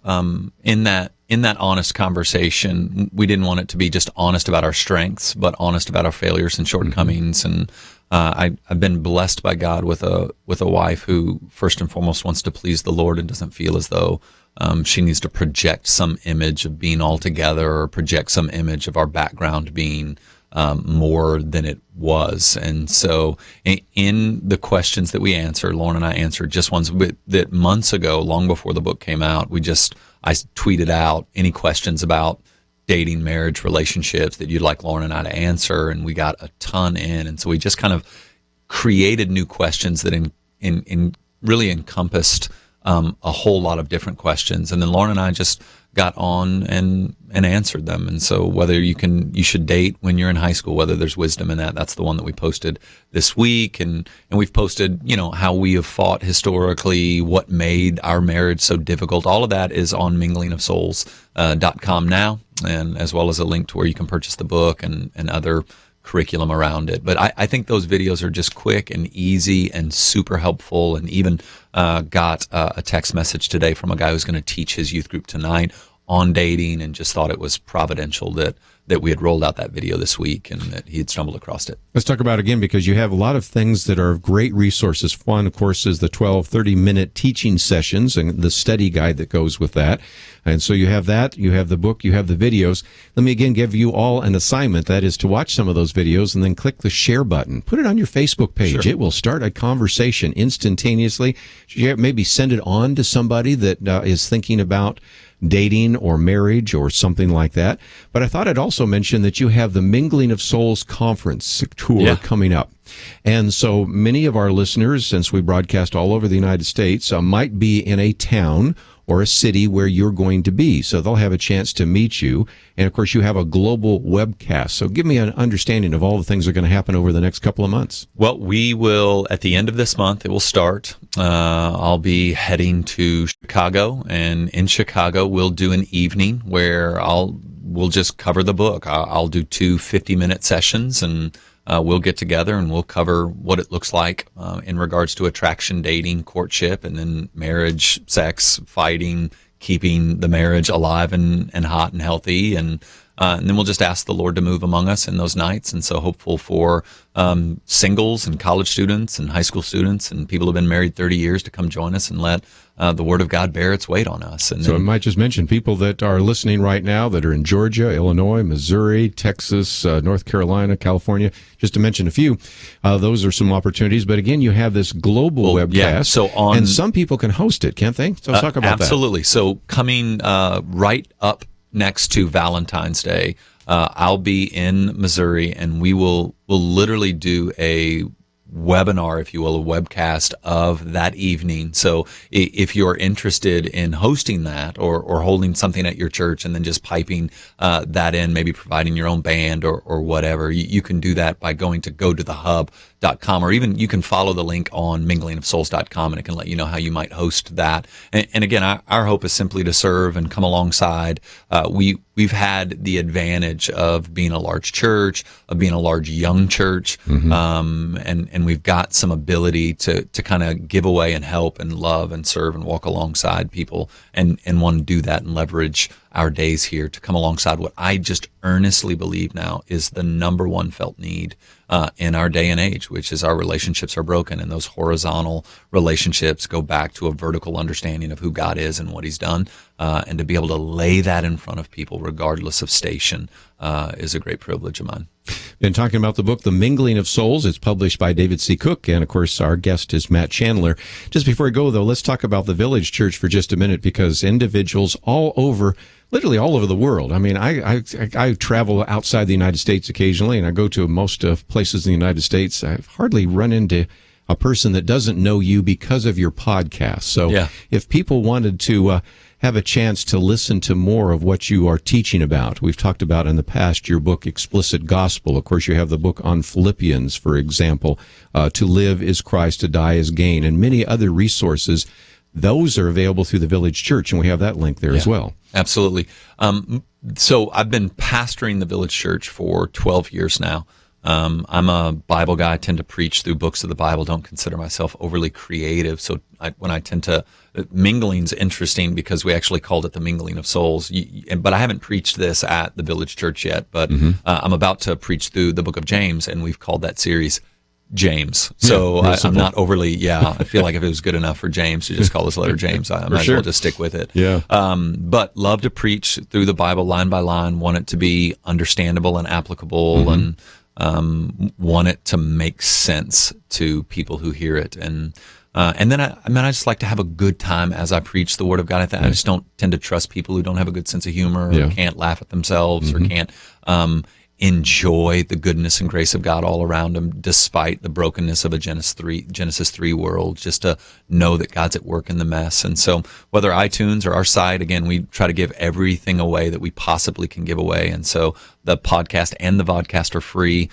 in in that honest conversation, we didn't want it to be just honest about our strengths, but honest about our failures and shortcomings. And I've been blessed by God with a wife who first and foremost wants to please the Lord and doesn't feel as though she needs to project some image of being all together or project some image of our background being more than it was. And so in the questions that we answer, Lauren and I answered just ones that months ago, long before the book came out, I tweeted out any questions about dating, marriage, relationships that you'd like Lauren and I to answer, and we got a ton in. And so we just kind of created new questions that in really encompassed a whole lot of different questions. And then Lauren and I just got on and answered them. And so whether you should date when you're in high school, whether there's wisdom in that's the one that we posted this week. And we've posted, how we have fought historically, what made our marriage so difficult. All of that is on minglingofsouls.com now, and as well as a link to where you can purchase the book and other curriculum around it. But I think those videos are just quick and easy and super helpful, and even got a text message today from a guy who's going to teach his youth group tonight on dating, and just thought it was providential that we had rolled out that video this week and that he had stumbled across it. Let's talk about it again, because you have a lot of things that are great resources. One, of course, is the 30-minute teaching sessions and the study guide that goes with that. And so you have that, you have the book, you have the videos. Let me again give you all an assignment, that is to watch some of those videos and then click the share button. Put it on your Facebook page. Sure. It will start a conversation instantaneously. Maybe send it on to somebody that is thinking about dating or marriage or something like that. But I thought I'd also mention that you have the Mingling of Souls conference tour coming up. And so many of our listeners, since we broadcast all over the United States, might be in a town or a city where you're going to be. So they'll have a chance to meet you. And of course, you have a global webcast. So give me an understanding of all the things that are going to happen over the next couple of months. Well, we will, at the end of this month, it will start. I'll be heading to Chicago, and in Chicago, we'll do an evening where we'll just cover the book. I'll do 2 50-minute sessions, and we'll get together and we'll cover what it looks like in regards to attraction, dating, courtship, and then marriage, sex, fighting, keeping the marriage alive and hot and healthy. And then we'll just ask the Lord to move among us in those nights. And so hopeful for singles and college students and high school students and people who have been married 30 years to come join us and let the Word of God bear its weight on us. And so I might just mention people that are listening right now that are in Georgia, Illinois, Missouri, Texas, North Carolina, California, just to mention a few. Those are some opportunities. But again, you have this global webcast, and some people can host it, can't they? So let's talk about absolutely. So coming right up next to Valentine's Day, I'll be in Missouri, and we'll literally do a webinar, if you will, a webcast of that evening. So if you're interested in hosting that or holding something at your church and then just piping that in, maybe providing your own band or whatever, you can do that by going to gotothehub.com, or even you can follow the link on minglingofsouls.com, and it can let you know how you might host that. And again, our hope is simply to serve and come alongside. We've had the advantage of being a large church, of being a large young church, and we've got some ability to kind of give away and help and love and serve and walk alongside people, and want to do that and leverage our days here to come alongside what I just earnestly believe now is the number one felt need in our day and age, which is our relationships are broken, and those horizontal relationships go back to a vertical understanding of who God is and what He's done, and to be able to lay that in front of people regardless of station is a great privilege of mine. Been talking about the book, The Mingling of Souls. It's published by David C. Cook, and of course our guest is Matt Chandler. Just before we go, though, let's talk about the Village Church for just a minute, because individuals literally all over the world. I mean, I travel outside the United States occasionally, and I go to most of places in the United States. I've hardly run into a person that doesn't know you because of your podcast. So if people wanted to have a chance to listen to more of what you are teaching about, we've talked about in the past your book, Explicit Gospel. Of course, you have the book on Philippians, for example, To Live is Christ, to Die is Gain, and many other resources. Those are available through the Village Church, and we have that link there as well. Absolutely. So I've been pastoring the Village Church for 12 years now. I'm a Bible guy. I tend to preach through books of the Bible. Don't consider myself overly creative. So when I tend to, mingling's interesting because we actually called it the Mingling of Souls. But I haven't preached this at the Village Church yet. But I'm about to preach through the book of James, and we've called that series James. So I'm not overly, I feel like if it was good enough for James to just call this letter James, I might as well just stick with it. Yeah. But love to preach through the Bible line by line, want it to be understandable and applicable, and want it to make sense to people who hear it. And then I just like to have a good time as I preach the Word of God. I just don't tend to trust people who don't have a good sense of humor or can't laugh at themselves or can't enjoy the goodness and grace of God all around them, despite the brokenness of a Genesis 3 world, just to know that God's at work in the mess. And so whether iTunes or our site, again, we try to give everything away that we possibly can give away. And so the podcast and the vodcast are free.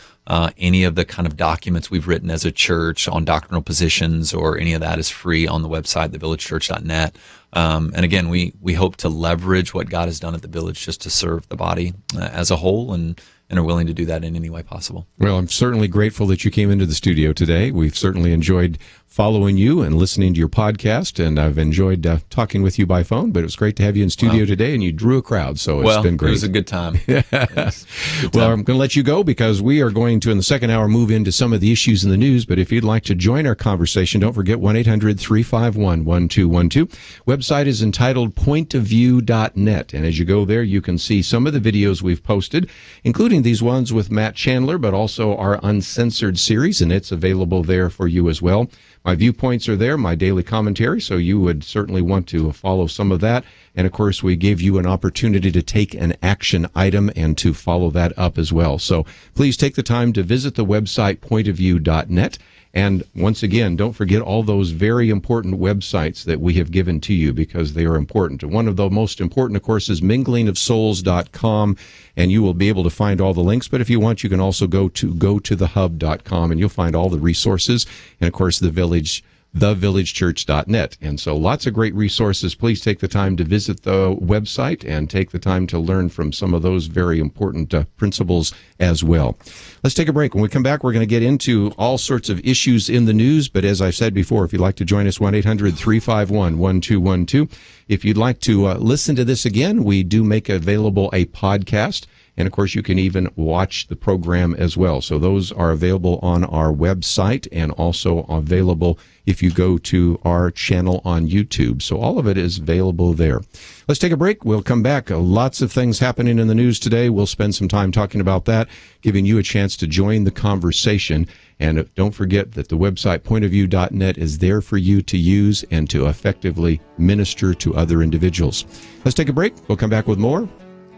Any of the kind of documents we've written as a church on doctrinal positions or any of that is free on the website, thevillagechurch.net. And again, we hope to leverage what God has done at the Village just to serve the body as a whole, and are willing to do that in any way possible. Well, I'm certainly grateful that you came into the studio today. We've certainly enjoyed following you and listening to your podcast, and I've enjoyed talking with you by phone, but it was great to have you in studio today, and you drew a crowd, so it's been great. It was a good time. Well, I'm going to let you go because we are going to, in the second hour, move into some of the issues in the news, but if you'd like to join our conversation, don't forget 1-800-351-1212. Website is entitled pointofview.net, and as you go there, you can see some of the videos we've posted, including these ones with Matt Chandler, but also our Uncensored series, and it's available there for you as well. My viewpoints are there, my daily commentary, so you would certainly want to follow some of that. And of course, we gave you an opportunity to take an action item and to follow that up as well. So please take the time to visit the website pointofview.net. And once again, don't forget all those very important websites that we have given to you because they are important. One of the most important, of course, is minglingofsouls.com, and you will be able to find all the links. But if you want, you can also go to gotothehub.com, and you'll find all the resources. And, of course, thevillagechurch.net. And so lots of great resources. Please take the time to visit the website and take the time to learn from some of those very important principles as well. Let's take a break. When we come back, we're going to get into all sorts of issues in the news. But as I've said before, if you'd like to join us, 1-800-351-1212. If you'd like to listen to this again, we do make available a podcast. And, of course, you can even watch the program as well. So those are available on our website and also available if you go to our channel on YouTube. So all of it is available there. Let's take a break. We'll come back. Lots of things happening in the news today. We'll spend some time talking about that, giving you a chance to join the conversation. And don't forget that the website pointofview.net is there for you to use and to effectively minister to other individuals. Let's take a break. We'll come back with more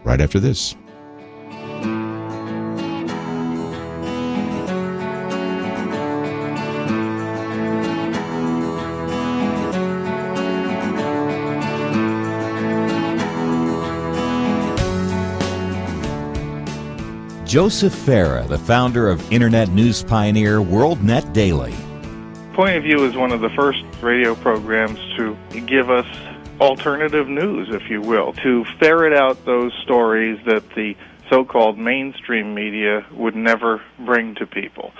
right after this. Joseph Farah, the founder of Internet news pioneer WorldNet Daily. Point of View is one of the first radio programs to give us alternative news, if you will, to ferret out those stories that the so-called mainstream media would never bring to people.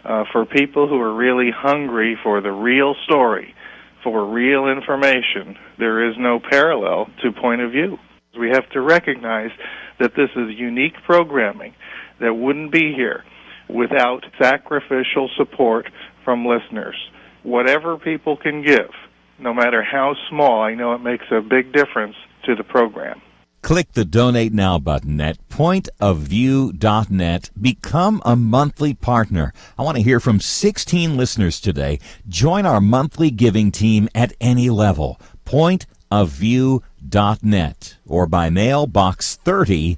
For people who are really hungry for the real story, for real information, there is no parallel to Point of View. We have to recognize that this is unique programming that wouldn't be here without sacrificial support from listeners. Whatever people can give, no matter how small, I know it makes a big difference to the program. Click the Donate Now button at pointofview.net. Become a monthly partner. I want to hear from 16 listeners today. Join our monthly giving team at any level. Pointofview.net or by mail, Box 30,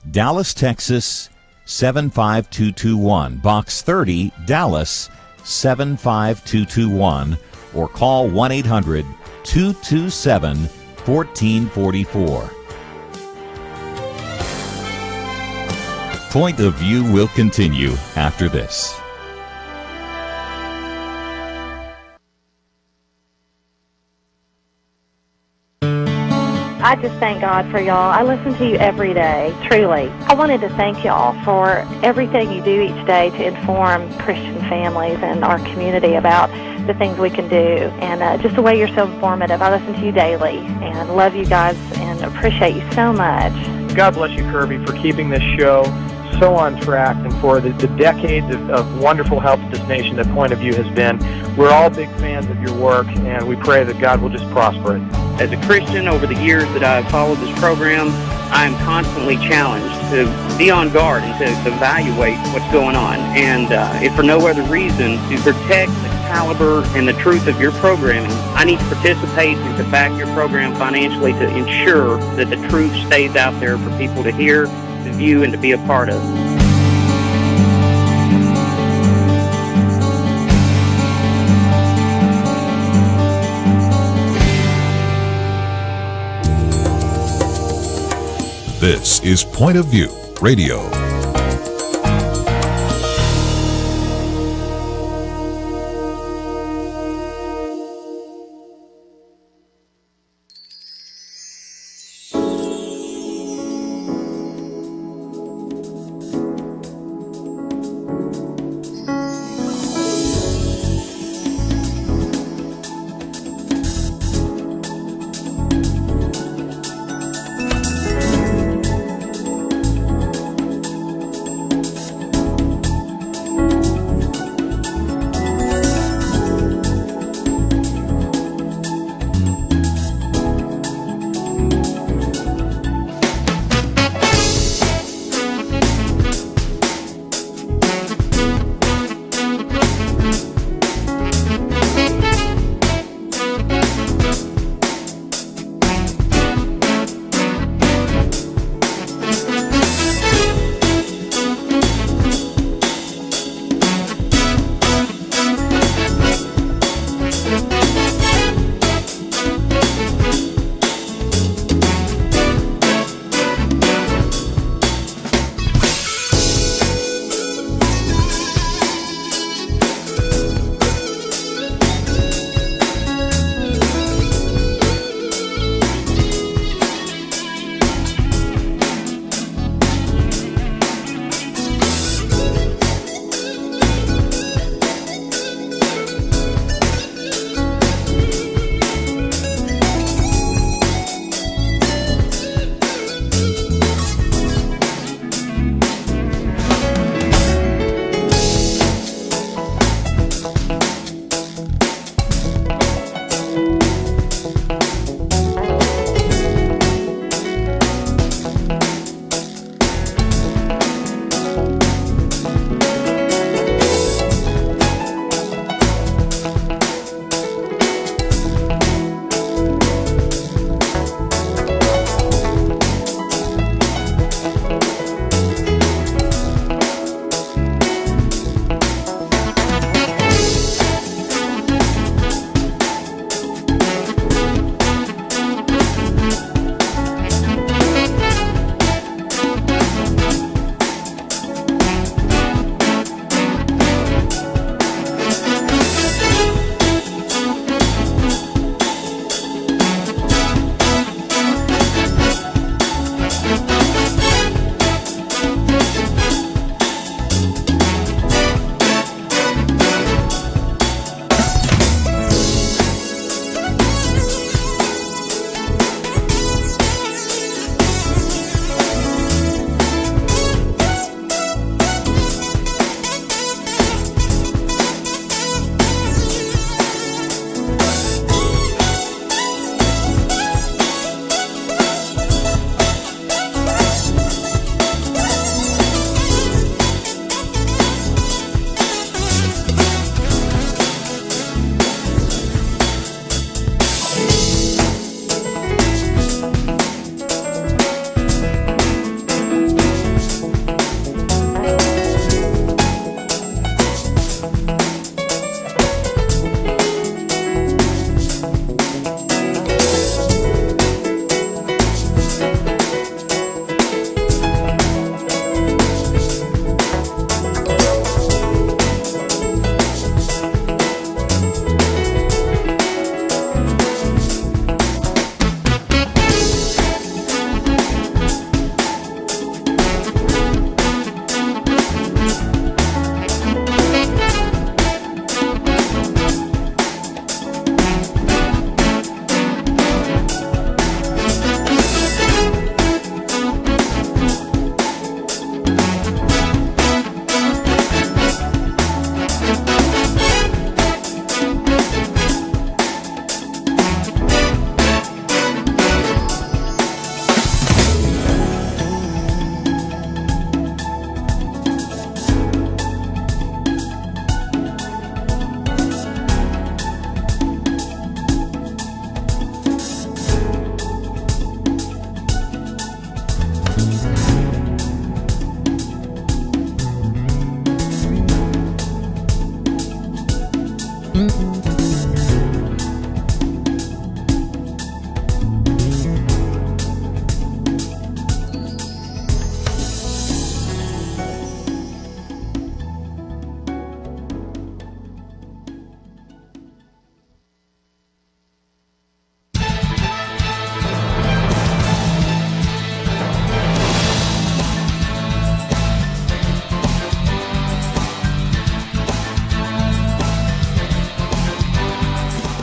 Dallas, Texas 75221. Box 30, Dallas 75221. Or call 1-800-227-1444. Point of View will continue after this. I just thank God for y'all. I listen to you every day, truly. I wanted to thank y'all for everything you do each day to inform Christian families and our community about the things we can do, and just the way you're so informative. I listen to you daily and love you guys and appreciate you so much. God bless you, Kirby, for keeping this show so on track and for the decades of wonderful help to this nation that Point of View has been. We're all big fans of your work, and we pray that God will just prosper it. As a Christian, over the years that I've followed this program, I am constantly challenged to be on guard and to evaluate what's going on. And if for no other reason, to protect the caliber and the truth of your programming, I need to participate and to back your program financially to ensure that the truth stays out there for people to hear, to view, and to be a part of. This is Point of View Radio.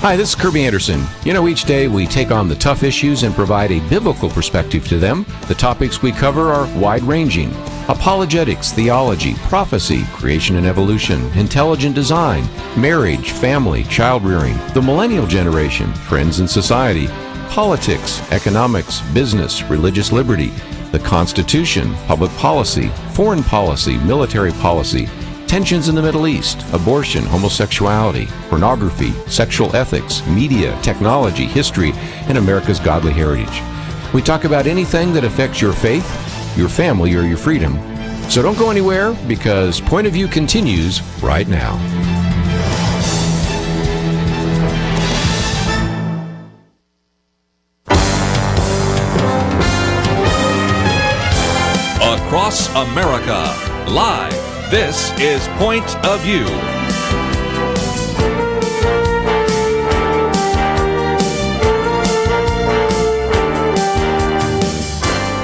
Hi, this is Kirby Anderson. You know, each day we take on the tough issues and provide a biblical perspective to them. The topics we cover are wide-ranging: apologetics, theology, prophecy, creation and evolution, intelligent design, marriage, family, child-rearing, the millennial generation, trends in society, politics, economics, business, religious liberty, the Constitution, public policy, foreign policy, military policy, tensions in the Middle East, abortion, homosexuality, pornography, sexual ethics, media, technology, history, and America's godly heritage. We talk about anything that affects your faith, your family, or your freedom. So don't go anywhere, because Point of View continues right now. Across America, live. This is Point of View.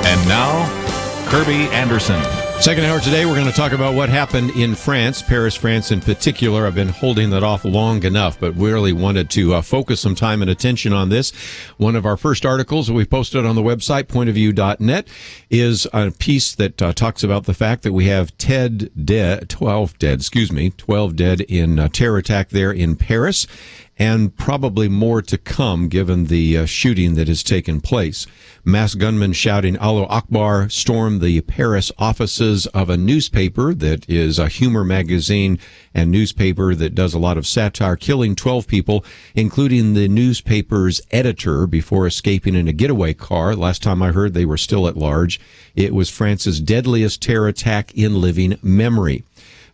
And now, Kirby Anderson. Second hour today, we're going to talk about what happened in France, Paris, France in particular. I've been holding that off long enough, but really wanted to focus some time and attention on this. One of our first articles that we posted on the website, pointofview.net, is a piece that talks about the fact that we have 12 dead in a terror attack there in Paris, and probably more to come given the shooting that has taken place. Mass gunmen shouting Allahu Akbar stormed the Paris offices of a newspaper that is a humor magazine and newspaper that does a lot of satire, killing 12 people, including the newspaper's editor, before escaping in a getaway car. Last time I heard, they were still at large. It was France's deadliest terror attack in living memory.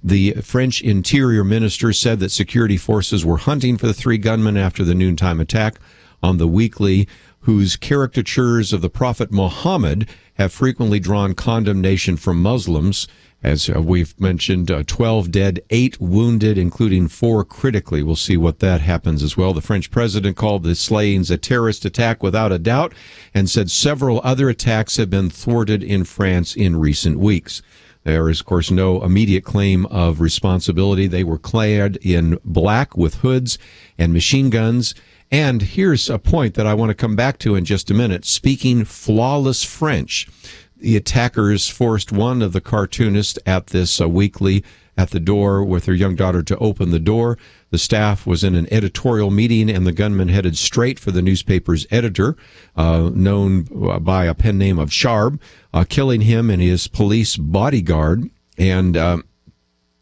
The French Interior Minister said that security forces were hunting for the three gunmen after the noontime attack on the Weekly, whose caricatures of the Prophet Muhammad have frequently drawn condemnation from Muslims. As we've mentioned, 12 dead, 8 wounded, including 4 critically. We'll see what that happens as well. The French president called the slayings a terrorist attack without a doubt, and said several other attacks have been thwarted in France in recent weeks. There is, of course, no immediate claim of responsibility. They were clad in black with hoods and machine guns. And here's a point that I want to come back to in just a minute. Speaking flawless French, the attackers forced one of the cartoonists at this weekly at the door with her young daughter to open the door. The staff was in an editorial meeting, and the gunman headed straight for the newspaper's editor, known by a pen name of Sharb, killing him and his police bodyguard. And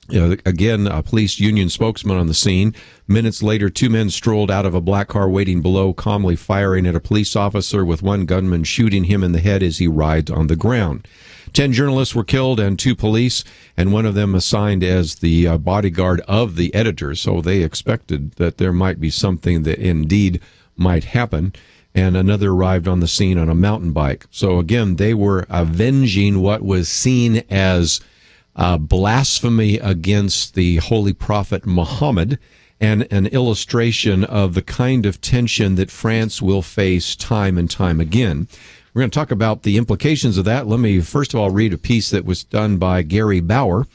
again, a police union spokesman on the scene. Minutes later, 2 men strolled out of a black car waiting below, calmly firing at a police officer, with one gunman shooting him in the head as he writhed on the ground. 10 journalists were killed and 2 police, and one of them assigned as the bodyguard of the editor. So they expected that there might be something that indeed might happen. And another arrived on the scene on a mountain bike. So again, they were avenging what was seen as blasphemy against the Holy Prophet Muhammad, and an illustration of the kind of tension that France will face time and time again. We're going to talk about the implications of that. Let me first of all read a piece that was done by Gary Bauer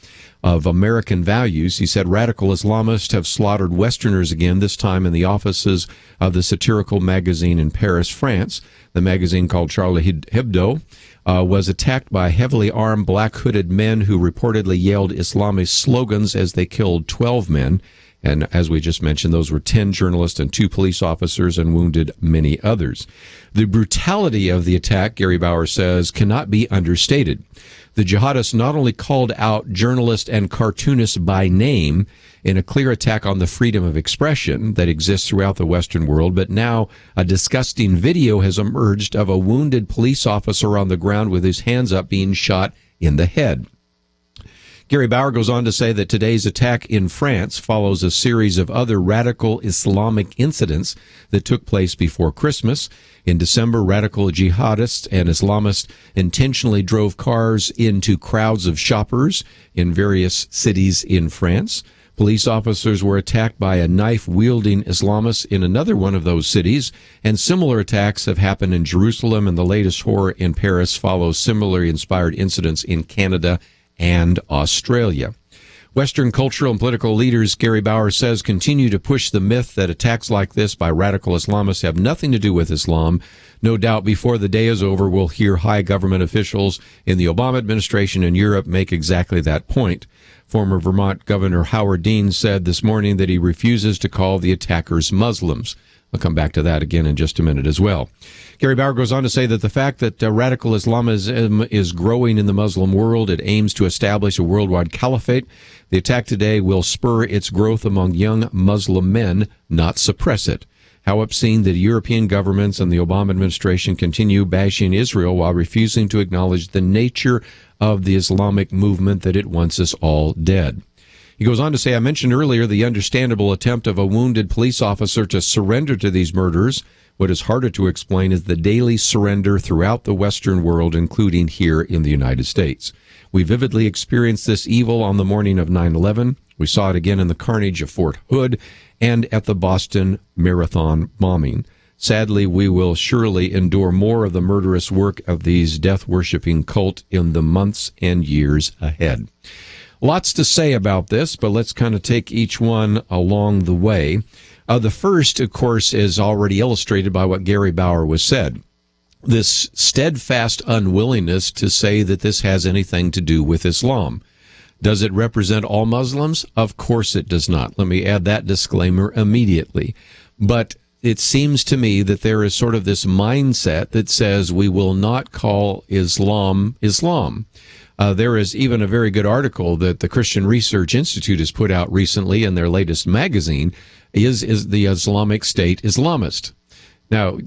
of American Values. He said, radical Islamists have slaughtered Westerners again, this time in the offices of the satirical magazine in Paris, France. The magazine, called Charlie Hebdo, was attacked by heavily armed black hooded men who reportedly yelled Islamist slogans as they killed 12 men. And as we just mentioned, those were 10 journalists and 2 police officers, and wounded many others. The brutality of the attack, Gary Bauer says, cannot be understated. The jihadists not only called out journalists and cartoonists by name in a clear attack on the freedom of expression that exists throughout the Western world, but now a disgusting video has emerged of a wounded police officer on the ground with his hands up being shot in the head. Gary Bauer goes on to say that today's attack in France follows a series of other radical Islamic incidents that took place before Christmas. In December, radical jihadists and Islamists intentionally drove cars into crowds of shoppers in various cities in France. Police officers were attacked by a knife-wielding Islamist in another one of those cities, and similar attacks have happened in Jerusalem, and the latest horror in Paris follows similarly inspired incidents in Canada and Australia. Western cultural and political leaders, Gary Bauer says, continue to push the myth that attacks like this by radical Islamists have nothing to do with Islam. No doubt before the day is over, we'll hear high government officials in the Obama administration in Europe make exactly that point. Former Vermont Governor Howard Dean said this morning that he refuses to call the attackers Muslims. I'll come back to that again in just a minute as well. Gary Bauer goes on to say that the fact that radical Islamism is growing in the Muslim world, it aims to establish a worldwide caliphate. The attack today will spur its growth among young Muslim men, not suppress it. How obscene that European governments and the Obama administration continue bashing Israel while refusing to acknowledge the nature of the Islamic movement that it wants us all dead. He goes on to say, I mentioned earlier the understandable attempt of a wounded police officer to surrender to these murderers. What is harder to explain is the daily surrender throughout the Western world, including here in the United States. We vividly experienced this evil on the morning of 9/11. We saw it again in the carnage of Fort Hood and at the Boston Marathon bombing. Sadly, we will surely endure more of the murderous work of these death-worshipping cult in the months and years ahead. Lots to say about this, but let's kind of take each one along the way. The first, of course, is already illustrated by what Gary Bauer was said. This steadfast unwillingness to say that this has anything to do with Islam. Does it represent all Muslims? Of course it does not. Let me add that disclaimer immediately. But it seems to me that there is sort of this mindset that says we will not call Islam Islam. There is even a very good article that the Christian Research Institute has put out recently in their latest magazine, Is the Islamic State Islamist? Now,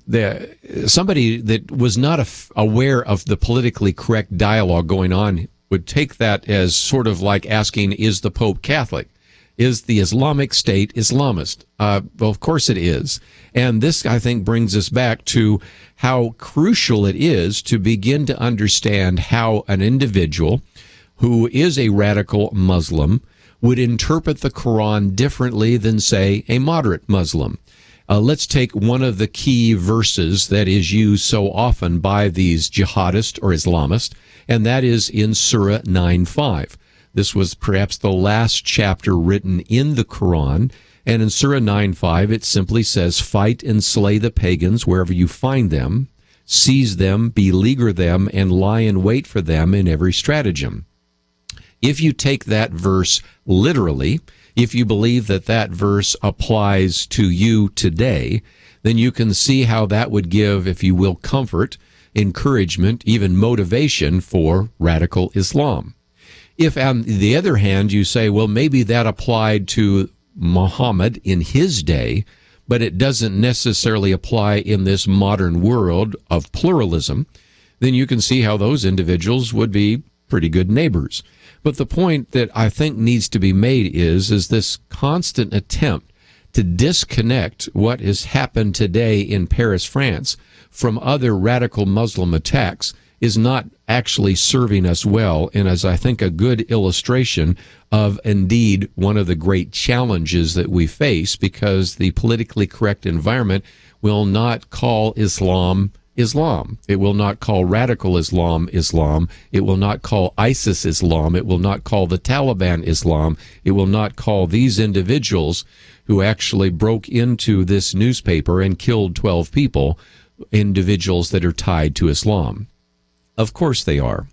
somebody that was not aware of the politically correct dialogue going on would take that as sort of like asking, is the Pope Catholic? Is the Islamic State Islamist? Well, of course it is. And this, I think, brings us back to how crucial it is to begin to understand how an individual who is a radical Muslim would interpret the Quran differently than, say, a moderate Muslim. Let's take one of the key verses that is used so often by these jihadists or Islamists, and that is in Surah 9:5. This was perhaps the last chapter written in the Quran, and in Surah 9:5 it simply says, fight and slay the pagans wherever you find them, seize them, beleaguer them, and lie in wait for them in every stratagem. If you take that verse literally, if you believe that that verse applies to you today, then you can see how that would give, if you will, comfort, encouragement, even motivation for radical Islam. If, on the other hand, you say, well, maybe that applied to Muhammad in his day, but it doesn't necessarily apply in this modern world of pluralism, then you can see how those individuals would be pretty good neighbors. But the point that I think needs to be made is this constant attempt to disconnect what has happened today in Paris, France, from other radical Muslim attacks is not actually serving us well, and as I think a good illustration of indeed one of the great challenges that we face, because the politically correct environment will not call Islam Islam. It will not call radical Islam Islam. It will not call ISIS Islam. It will not call the Taliban Islam. It will not call these individuals who actually broke into this newspaper and killed 12 people, individuals that are tied to Islam. Of course they are.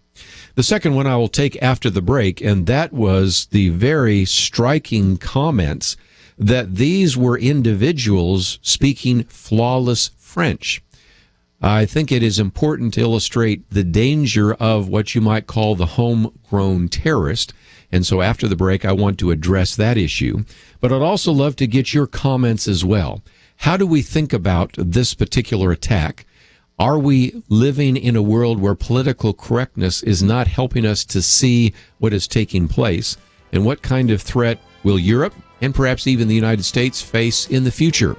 The second one I will take after the break, and that was the very striking comments that these were individuals speaking flawless French. I think it is important to illustrate the danger of what you might call the homegrown terrorist. And so after the break, I want to address that issue. But I'd also love to get your comments as well. How do we think about this particular attack? Are we living in a world where political correctness is not helping us to see what is taking place? And what kind of threat will Europe and perhaps even the United States face in the future?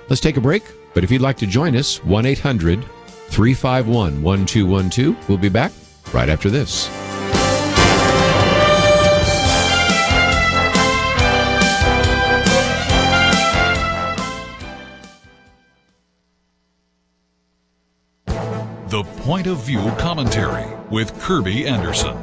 Let's take a break. But if you'd like to join us, 1-800-351-1212. We'll be back right after this. The Point of View Commentary with Kirby Anderson.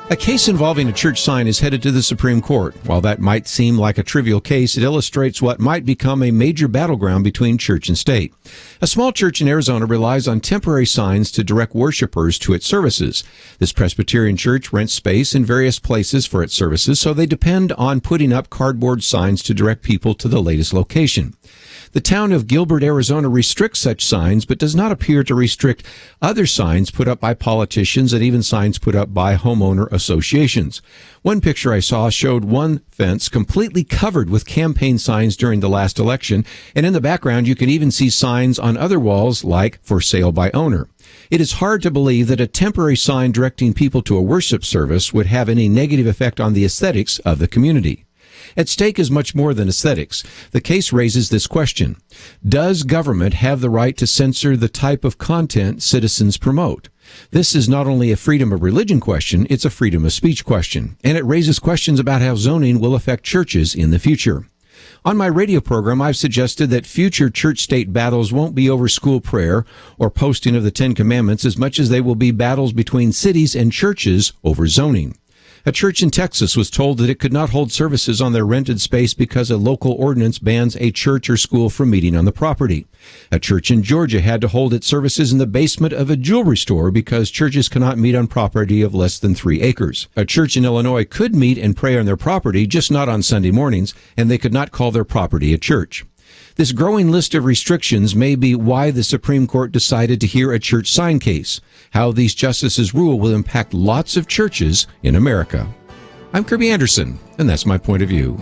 A case involving a church sign is headed to the Supreme Court. While that might seem like a trivial case, it illustrates what might become a major battleground between church and state. A small church in Arizona relies on temporary signs to direct worshipers to its services. This Presbyterian church rents space in various places for its services, so they depend on putting up cardboard signs to direct people to the latest location. The town of Gilbert, Arizona restricts such signs, but does not appear to restrict other signs put up by politicians and even signs put up by homeowner associations. One picture I saw showed one fence completely covered with campaign signs during the last election, and in the background you can even see signs on other walls like "For Sale by Owner." It is hard to believe that a temporary sign directing people to a worship service would have any negative effect on the aesthetics of the community. At stake is much more than aesthetics. The case raises this question: does government have the right to censor the type of content citizens promote? This is not only a freedom of religion question, it's a freedom of speech question, and it raises questions about how zoning will affect churches in the future. On my radio program, I've suggested that future church-state battles won't be over school prayer or posting of the Ten Commandments as much as they will be battles between cities and churches over zoning. A church in Texas was told that it could not hold services on their rented space because a local ordinance bans a church or school from meeting on the property. A church in Georgia had to hold its services in the basement of a jewelry store because churches cannot meet on property of less than 3 acres. A church in Illinois could meet and pray on their property, just not on Sunday mornings, and they could not call their property a church. This growing list of restrictions may be why the Supreme Court decided to hear a church sign case. How these justices' rule will impact lots of churches in America. I'm Kirby Anderson, and that's my point of view.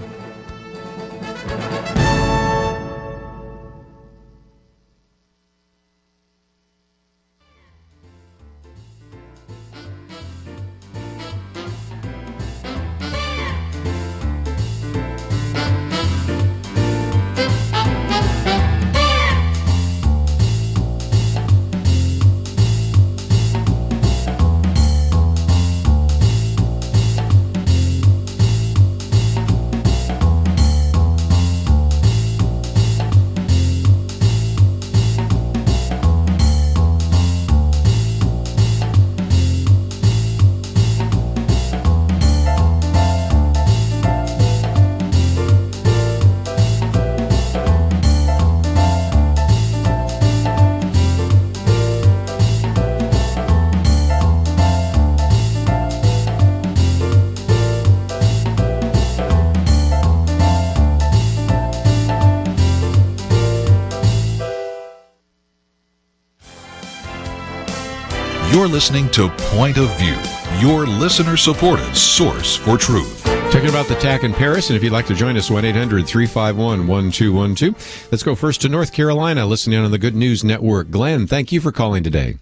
You're listening to Point of View, your listener-supported source for truth. Talking about the attack in Paris, and if you'd like to join us, 1-800-351-1212. Let's go first to North Carolina, listening on the Good News Network. Glenn, thank you for calling today.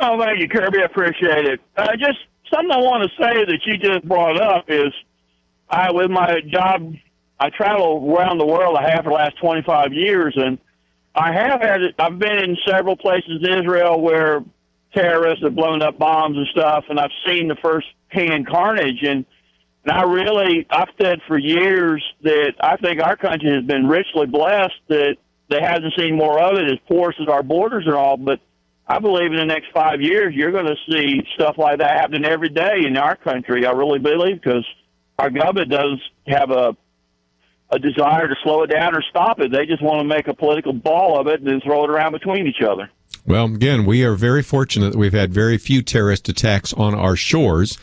Oh, thank you, Kirby. I appreciate it. Just something I want to say that you just brought up is, with my job, I travel around the world. I have for the last 25 years, and I've been in several places in Israel where terrorists have blown up bombs and stuff, and I've seen the first-hand carnage, and I've said for years that I think our country has been richly blessed that they hasn't seen more of it, as porous as our borders are all, but I believe in the next 5 years you're going to see stuff like that happening every day in our country. I really believe, because our government does have a desire to slow it down or stop it. They just want to make a political ball of it and then throw it around between each other. Well, again, we are very fortunate that we've had very few terrorist attacks on our shores.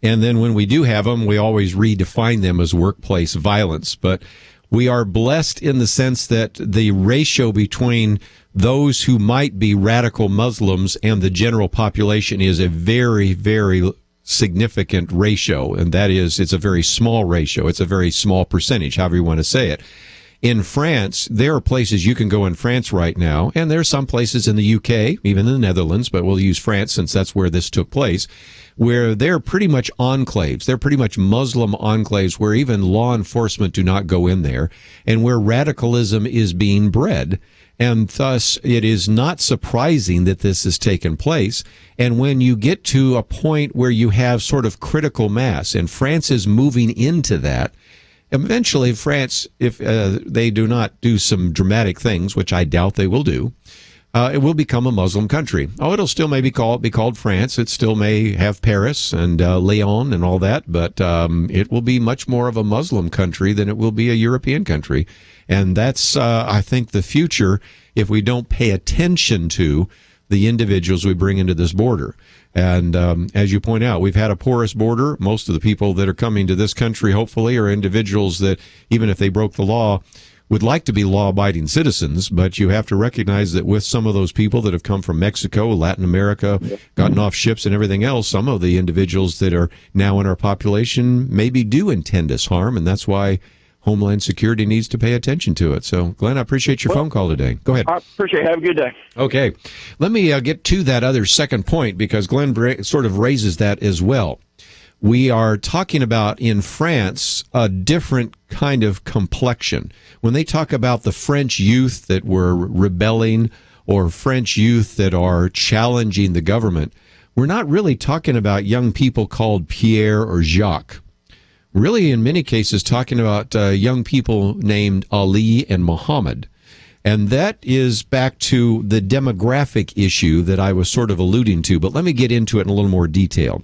And then when we do have them, we always redefine them as workplace violence. But we are blessed in the sense that the ratio between those who might be radical Muslims and the general population is a very, very significant ratio. And that is, it's a very small ratio. It's a very small percentage, however you want to say it. In France, there are places you can go in France right now, and there are some places in the UK, even in the Netherlands, but we'll use France since that's where this took place, where they're pretty much enclaves. They're pretty much Muslim enclaves where even law enforcement do not go in there, and where radicalism is being bred. And thus, it is not surprising that this has taken place. And when you get to a point where you have sort of critical mass, and France is moving into that, eventually France, if they do not do some dramatic things, which I doubt they will do, it will become a Muslim country. Oh, it'll still maybe be called France. It still may have Paris and Lyon and all that, but it will be much more of a Muslim country than it will be a European country. And that's, I think, the future if we don't pay attention to the individuals we bring into this border. And as you point out, we've had a porous border. Most of the people that are coming to this country, hopefully, are individuals that, even if they broke the law, would like to be law-abiding citizens. But you have to recognize that with some of those people that have come from Mexico, Latin America, gotten off ships and everything else, some of the individuals that are now in our population maybe do intend us harm, and that's why Homeland Security needs to pay attention to it. So, Glenn, I appreciate your phone call today. Go ahead. I appreciate it. Have a good day. Okay. Let me get to that other second point, because Glenn sort of raises that as well. We are talking about, in France, a different kind of complexion. When they talk about the French youth that were rebelling or French youth that are challenging the government, we're not really talking about young people called Pierre or Jacques. Really, in many cases, talking about young people named Ali and Muhammad. And that is back to the demographic issue that I was sort of alluding to, but let me get into it in a little more detail.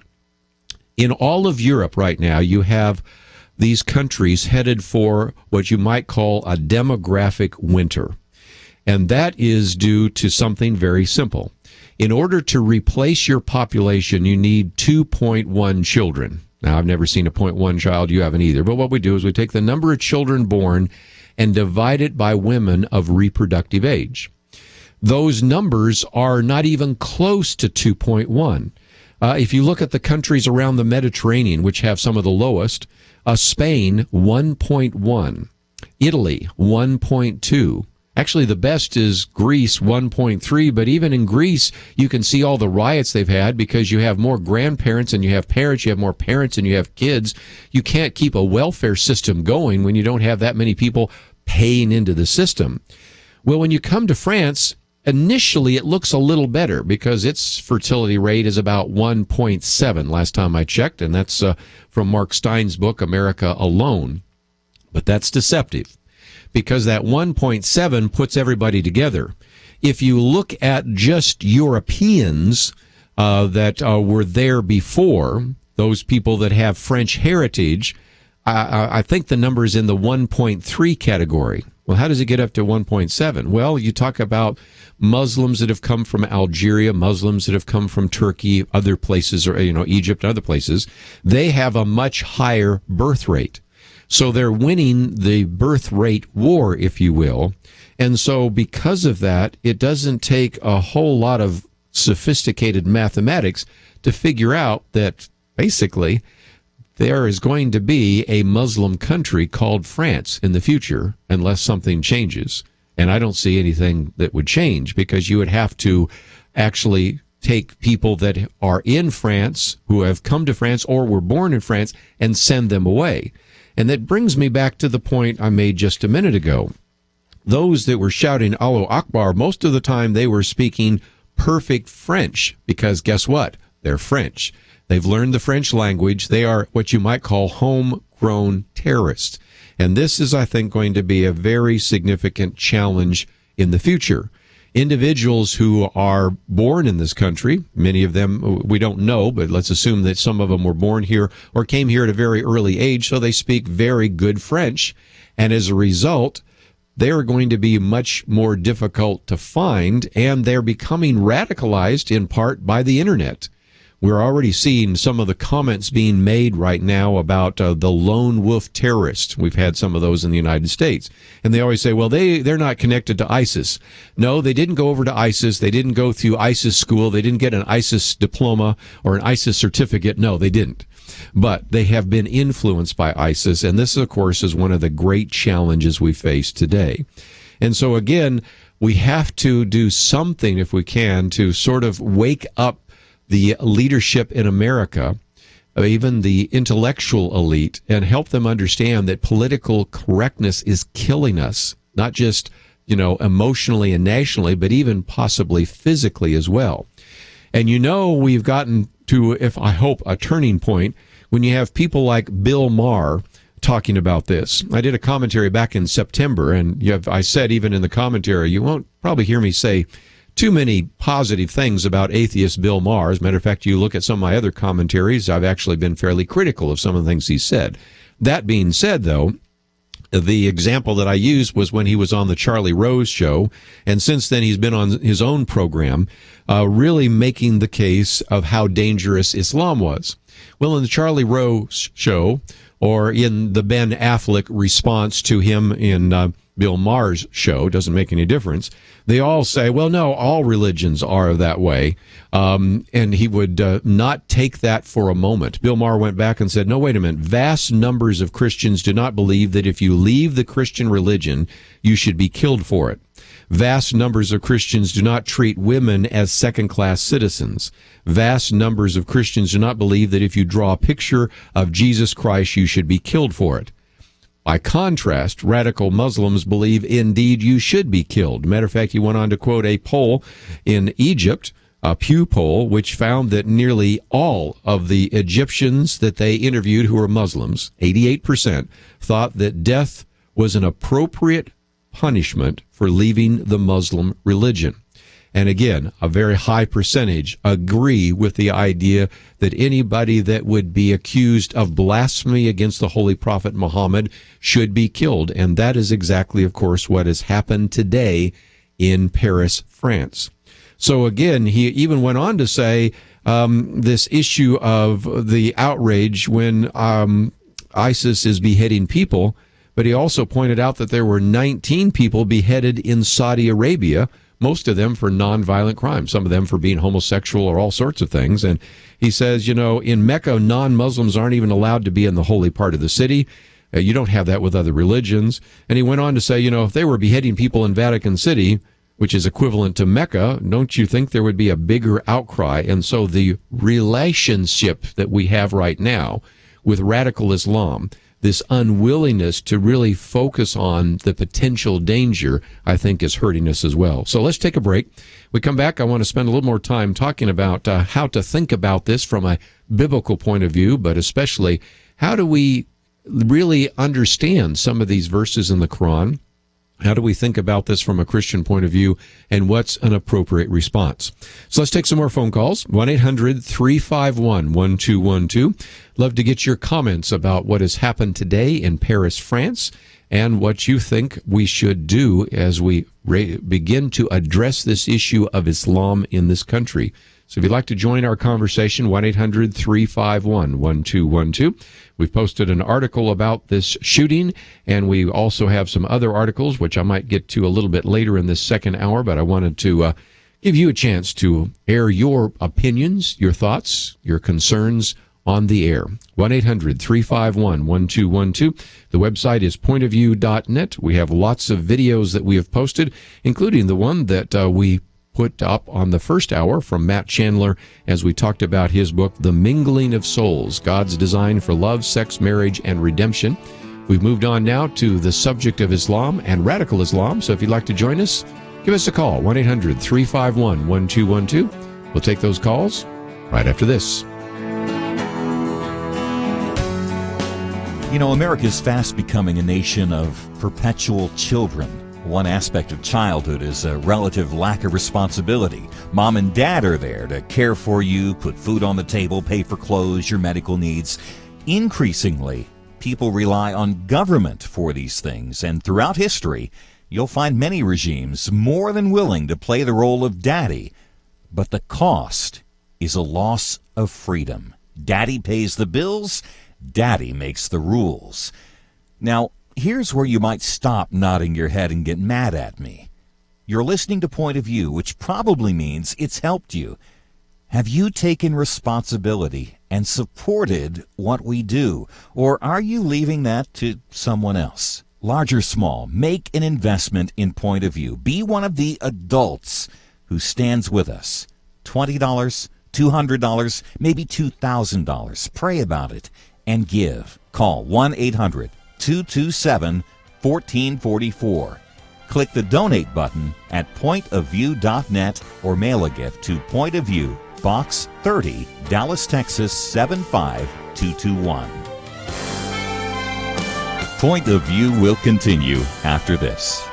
In all of Europe right now, you have these countries headed for what you might call a demographic winter. And that is due to something very simple. In order to replace your population, you need 2.1 children. Now, I've never seen a 0.1 child. You haven't either. But what we do is we take the number of children born and divide it by women of reproductive age. Those numbers are not even close to 2.1. If you look at the countries around the Mediterranean, which have some of the lowest, Spain, 1.1. Italy, 1.2. Actually, the best is Greece, 1.3, but even in Greece, you can see all the riots they've had because you have more grandparents and you have parents, you have more parents and you have kids. You can't keep a welfare system going when you don't have that many people paying into the system. Well, when you come to France, initially it looks a little better because its fertility rate is about 1.7 last time I checked, and that's from Mark Stein's book, America Alone. But that's deceptive, because that 1.7 puts everybody together. If you look at just Europeans that were there before, those people that have French heritage, I think the number is in the 1.3 category. Well, how does it get up to 1.7? Well, you talk about Muslims that have come from Algeria, Muslims that have come from Turkey, other places, or Egypt, other places. They have a much higher birth rate. So they're winning the birth rate war, if you will. And so because of that, it doesn't take a whole lot of sophisticated mathematics to figure out that basically there is going to be a Muslim country called France in the future unless something changes. And I don't see anything that would change, because you would have to actually take people that are in France, who have come to France or were born in France, and send them away. And that brings me back to the point I made just a minute ago. Those that were shouting Allahu Akbar, most of the time they were speaking perfect French, because guess what? They're French. They've learned the French language. They are what you might call homegrown terrorists. And this is, I think, going to be a very significant challenge in the future. Individuals who are born in this country, many of them we don't know, but let's assume that some of them were born here or came here at a very early age, so they speak very good French. And as a result, they're going to be much more difficult to find, and they're becoming radicalized in part by the internet. We're already seeing some of the comments being made right now about the lone wolf terrorists. We've had some of those in the United States. And they always say, well, they're not connected to ISIS. No, they didn't go over to ISIS. They didn't go through ISIS school. They didn't get an ISIS diploma or an ISIS certificate. No, they didn't. but they have been influenced by ISIS, and this, of course, is one of the great challenges we face today. And so, again, we have to do something, if we can, to sort of wake up the leadership in America, even the intellectual elite, and help them understand that political correctness is killing us, not just, emotionally and nationally, but even possibly physically as well. And we've gotten to, I hope, a turning point when you have people like Bill Maher talking about this. I did a commentary back in September, and I said even in the commentary, you won't probably hear me say too many positive things about atheist Bill Maher. As a matter of fact, you look at some of my other commentaries, I've actually been fairly critical of some of the things he said. That being said, though, the example that I used was when he was on the Charlie Rose show, and since then he's been on his own program, really making the case of how dangerous Islam was. Well, in the Charlie Rose show, or in the Ben Affleck response to him in Bill Maher's show, doesn't make any difference, they all say, well, no, all religions are that way. And he would not take that for a moment. Bill Maher went back and said, no, wait a minute. Vast numbers of Christians do not believe that if you leave the Christian religion, you should be killed for it. Vast numbers of Christians do not treat women as second-class citizens. Vast numbers of Christians do not believe that if you draw a picture of Jesus Christ, you should be killed for it. By contrast, radical Muslims believe indeed you should be killed. Matter of fact, he went on to quote a poll in Egypt, a Pew poll, which found that nearly all of the Egyptians that they interviewed who were Muslims, 88%, thought that death was an appropriate punishment for leaving the Muslim religion. And again, a very high percentage agree with the idea that anybody that would be accused of blasphemy against the Holy Prophet Muhammad should be killed. And that is exactly, of course, what has happened today in Paris, France. So again, he even went on to say this issue of the outrage when ISIS is beheading people, but he also pointed out that there were 19 people beheaded in Saudi Arabia, most of them for nonviolent crimes, some of them for being homosexual or all sorts of things. And he says, in Mecca, non-Muslims aren't even allowed to be in the holy part of the city. You don't have that with other religions. And he went on to say, if they were beheading people in Vatican City, which is equivalent to Mecca, don't you think there would be a bigger outcry? And so the relationship that we have right now with radical Islam, this unwillingness to really focus on the potential danger, I think is hurting us as well. So let's take a break. We come back, I want to spend a little more time talking about how to think about this from a biblical point of view, but especially how do we really understand some of these verses in the Quran? How do we think about this from a Christian point of view, and what's an appropriate response? So let's take some more phone calls. 1-800-351-1212. Love to get your comments about what has happened today in Paris, France, and what you think we should do as we begin to address this issue of Islam in this country. So if you'd like to join our conversation, 1-800-351-1212. We've posted an article about this shooting, and we also have some other articles, which I might get to a little bit later in this second hour, but I wanted to give you a chance to air your opinions, your thoughts, your concerns on the air. 1-800-351-1212. The website is pointofview.net. We have lots of videos that we have posted, including the one that we put up on the first hour from Matt Chandler as we talked about his book, The Mingling of Souls, God's Design for Love, Sex, Marriage, and Redemption. We've moved on now to the subject of Islam and radical Islam, so if you'd like to join us, give us a call, 1-800-351-1212. We'll take those calls right after this. America's fast becoming a nation of perpetual children. One aspect of childhood is a relative lack of responsibility. Mom and dad are there to care for you, put food on the table, pay for clothes, your medical needs. Increasingly, people rely on government for these things, and throughout history, you'll find many regimes more than willing to play the role of daddy. But the cost is a loss of freedom. Daddy pays the bills, daddy makes the rules. Now, here's where you might stop nodding your head and get mad at me. You're listening to Point of View, which probably means it's helped you. Have you taken responsibility and supported what we do? Or are you leaving that to someone else? Large or small, make an investment in Point of View. Be one of the adults who stands with us. $20, $200, maybe $2,000. Pray about it and give. Call 1-800-227-1444. Click the donate button at pointofview.net or mail a gift to Point of View, Box 30, Dallas, Texas 75221. Point of View will continue after this.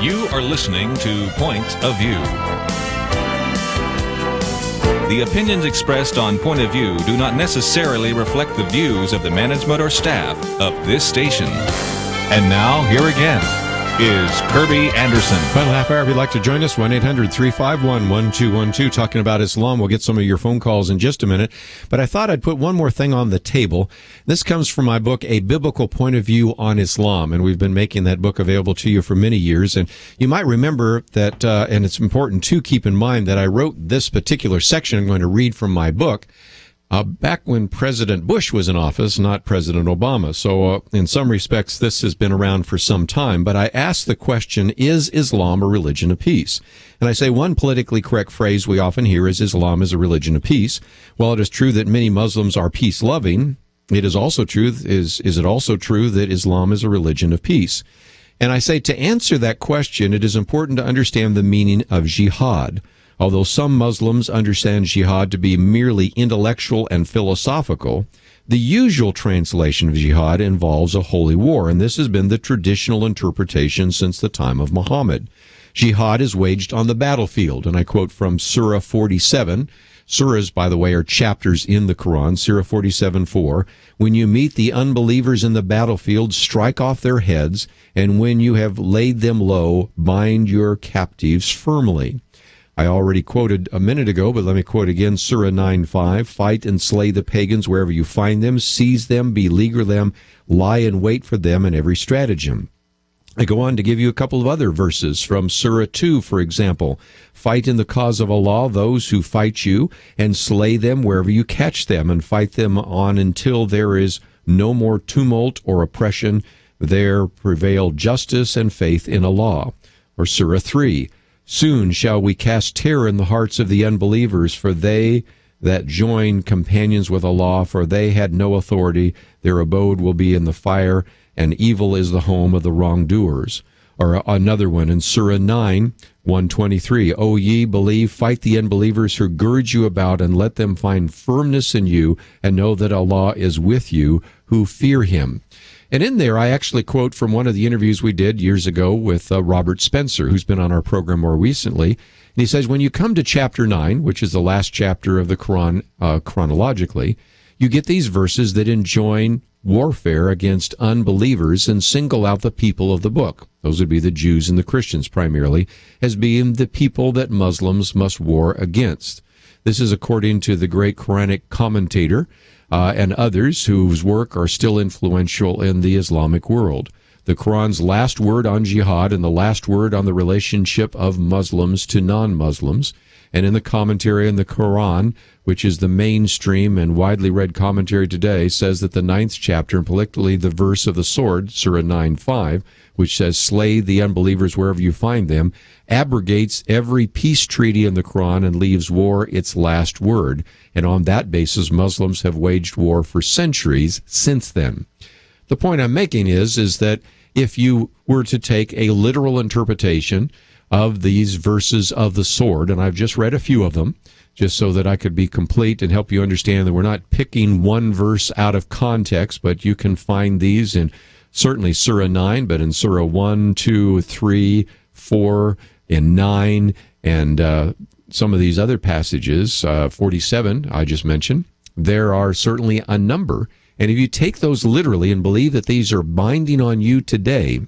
You are listening to Point of View. The opinions expressed on Point of View do not necessarily reflect the views of the management or staff of this station. And now, here again is Kirby Anderson. Final half hour, if you'd like to join us, 1-800-351-1212, talking about Islam. We'll get some of your phone calls in just a minute. But I thought I'd put one more thing on the table. This comes from my book, A Biblical Point of View on Islam. And we've been making that book available to you for many years. And you might remember that, and it's important to keep in mind that I wrote this particular section I'm going to read from my book back when President Bush was in office, not President Obama. So in some respects, this has been around for some time. But I asked the question, is Islam a religion of peace? And I say one politically correct phrase we often hear is Islam is a religion of peace. While it is true that many Muslims are peace-loving, it is also true, is it also true that Islam is a religion of peace? And I say to answer that question, it is important to understand the meaning of jihad. Although some Muslims understand jihad to be merely intellectual and philosophical, the usual translation of jihad involves a holy war, and this has been the traditional interpretation since the time of Muhammad. Jihad is waged on the battlefield, and I quote from Surah 47. Surahs, by the way, are chapters in the Quran. Surah 47:4. When you meet the unbelievers in the battlefield, strike off their heads, and when you have laid them low, bind your captives firmly. I already quoted a minute ago, but let me quote again, Surah 9:5. Fight and slay the pagans wherever you find them, seize them, beleaguer them, lie in wait for them in every stratagem. I go on to give you a couple of other verses from Surah 2, for example. Fight in the cause of Allah those who fight you, and slay them wherever you catch them, and fight them on until there is no more tumult or oppression. There prevail justice and faith in Allah. Or Surah 3. Soon shall we cast terror in the hearts of the unbelievers, for they that join companions with Allah, for they had no authority. Their abode will be in the fire, and evil is the home of the wrongdoers. Or another one in Surah 9, 123. O ye believe, fight the unbelievers who gird you about, and let them find firmness in you, and know that Allah is with you who fear him. And in there, I actually quote from one of the interviews we did years ago with Robert Spencer, who's been on our program more recently. And he says, when you come to chapter 9, which is the last chapter of the Quran chronologically, you get these verses that enjoin warfare against unbelievers and single out the people of the book. Those would be the Jews and the Christians primarily, as being the people that Muslims must war against. This is according to the great Quranic commentator and others whose work are still influential in the Islamic world. The Quran's last word on jihad and the last word on the relationship of Muslims to non-Muslims. And in the commentary in the Quran, which is the mainstream and widely read commentary today, says that the 9th chapter, and particularly the verse of the sword, Surah 9:5, which says, slay the unbelievers wherever you find them, abrogates every peace treaty in the Quran and leaves war its last word. And on that basis, Muslims have waged war for centuries since then. The point I'm making is that if you were to take a literal interpretation of these verses of the sword, and I've just read a few of them, just so that I could be complete and help you understand that we're not picking one verse out of context, but you can find these in certainly Surah 9, but in Surah 1, 2, 3, 4, and 9, and some of these other passages, 47, I just mentioned, there are certainly a number. And if you take those literally and believe that these are binding on you today,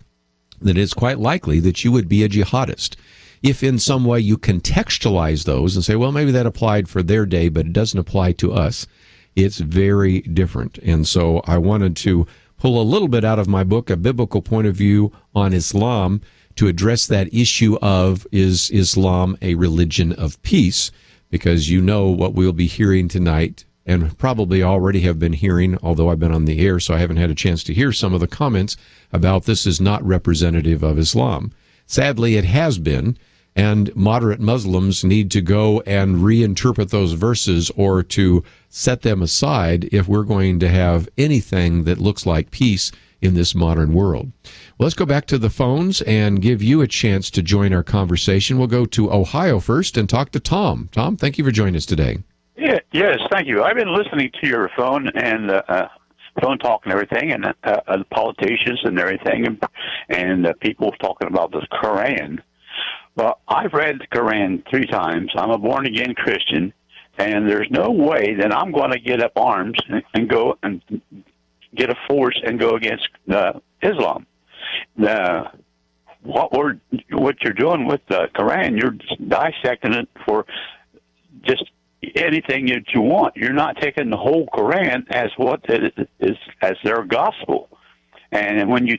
then it's quite likely that you would be a jihadist. If in some way you contextualize those and say, well, maybe that applied for their day, but it doesn't apply to us, it's very different. And so I wanted to pull a little bit out of my book, A Biblical Point of View on Islam, to address that issue of, is Islam a religion of peace? Because you know what we'll be hearing tonight, and probably already have been hearing, although I've been on the air, so I haven't had a chance to hear some of the comments about this is not representative of Islam. Sadly, it has been, and moderate Muslims need to go and reinterpret those verses or to set them aside if we're going to have anything that looks like peace in this modern world. Well, let's go back to the phones and give you a chance to join our conversation. We'll go to Ohio first and talk to Tom. Tom, thank you for joining us today. Yeah, yes, thank you. I've been listening to your phone and phone talk and everything, and the politicians and everything, and people talking about the Quran. Well, I've read the Quran 3 times. I'm a born-again Christian, and there's no way that I'm going to get up arms and go and get a force and go against Islam. what you're doing with the Quran, you're dissecting it for just anything that you want. You're not taking the whole Quran as what it is as their gospel. And when you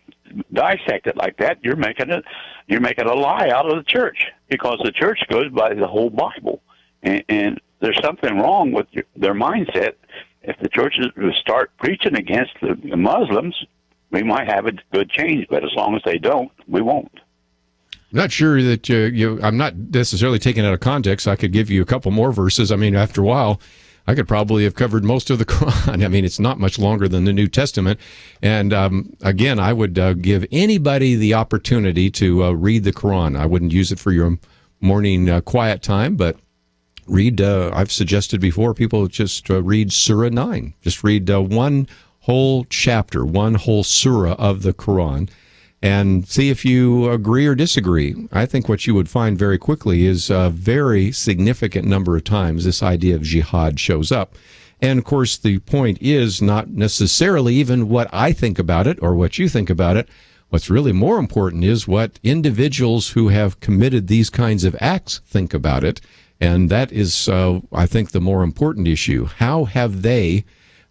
dissect it like that, you're making a lie out of the church, because the church goes by the whole Bible. And there's something wrong with their mindset. If the churches start preaching against the Muslims, we might have a good change. But as long as they don't, we won't. Not sure that I'm not necessarily taking it out of context. I could give you a couple more verses. I mean, after a while, I could probably have covered most of the Quran. I mean, it's not much longer than the New Testament. And again, I would give anybody the opportunity to read the Quran. I wouldn't use it for your morning quiet time, but read, I've suggested before, people just read Surah 9. Just read one whole chapter, one whole surah of the Quran, and see if you agree or disagree. I think what you would find very quickly is a very significant number of times this idea of jihad shows up. And of course, the point is not necessarily even what I think about it or what you think about it. What's really more important is what individuals who have committed these kinds of acts think about it. And that is, I think, the more important issue. How have they,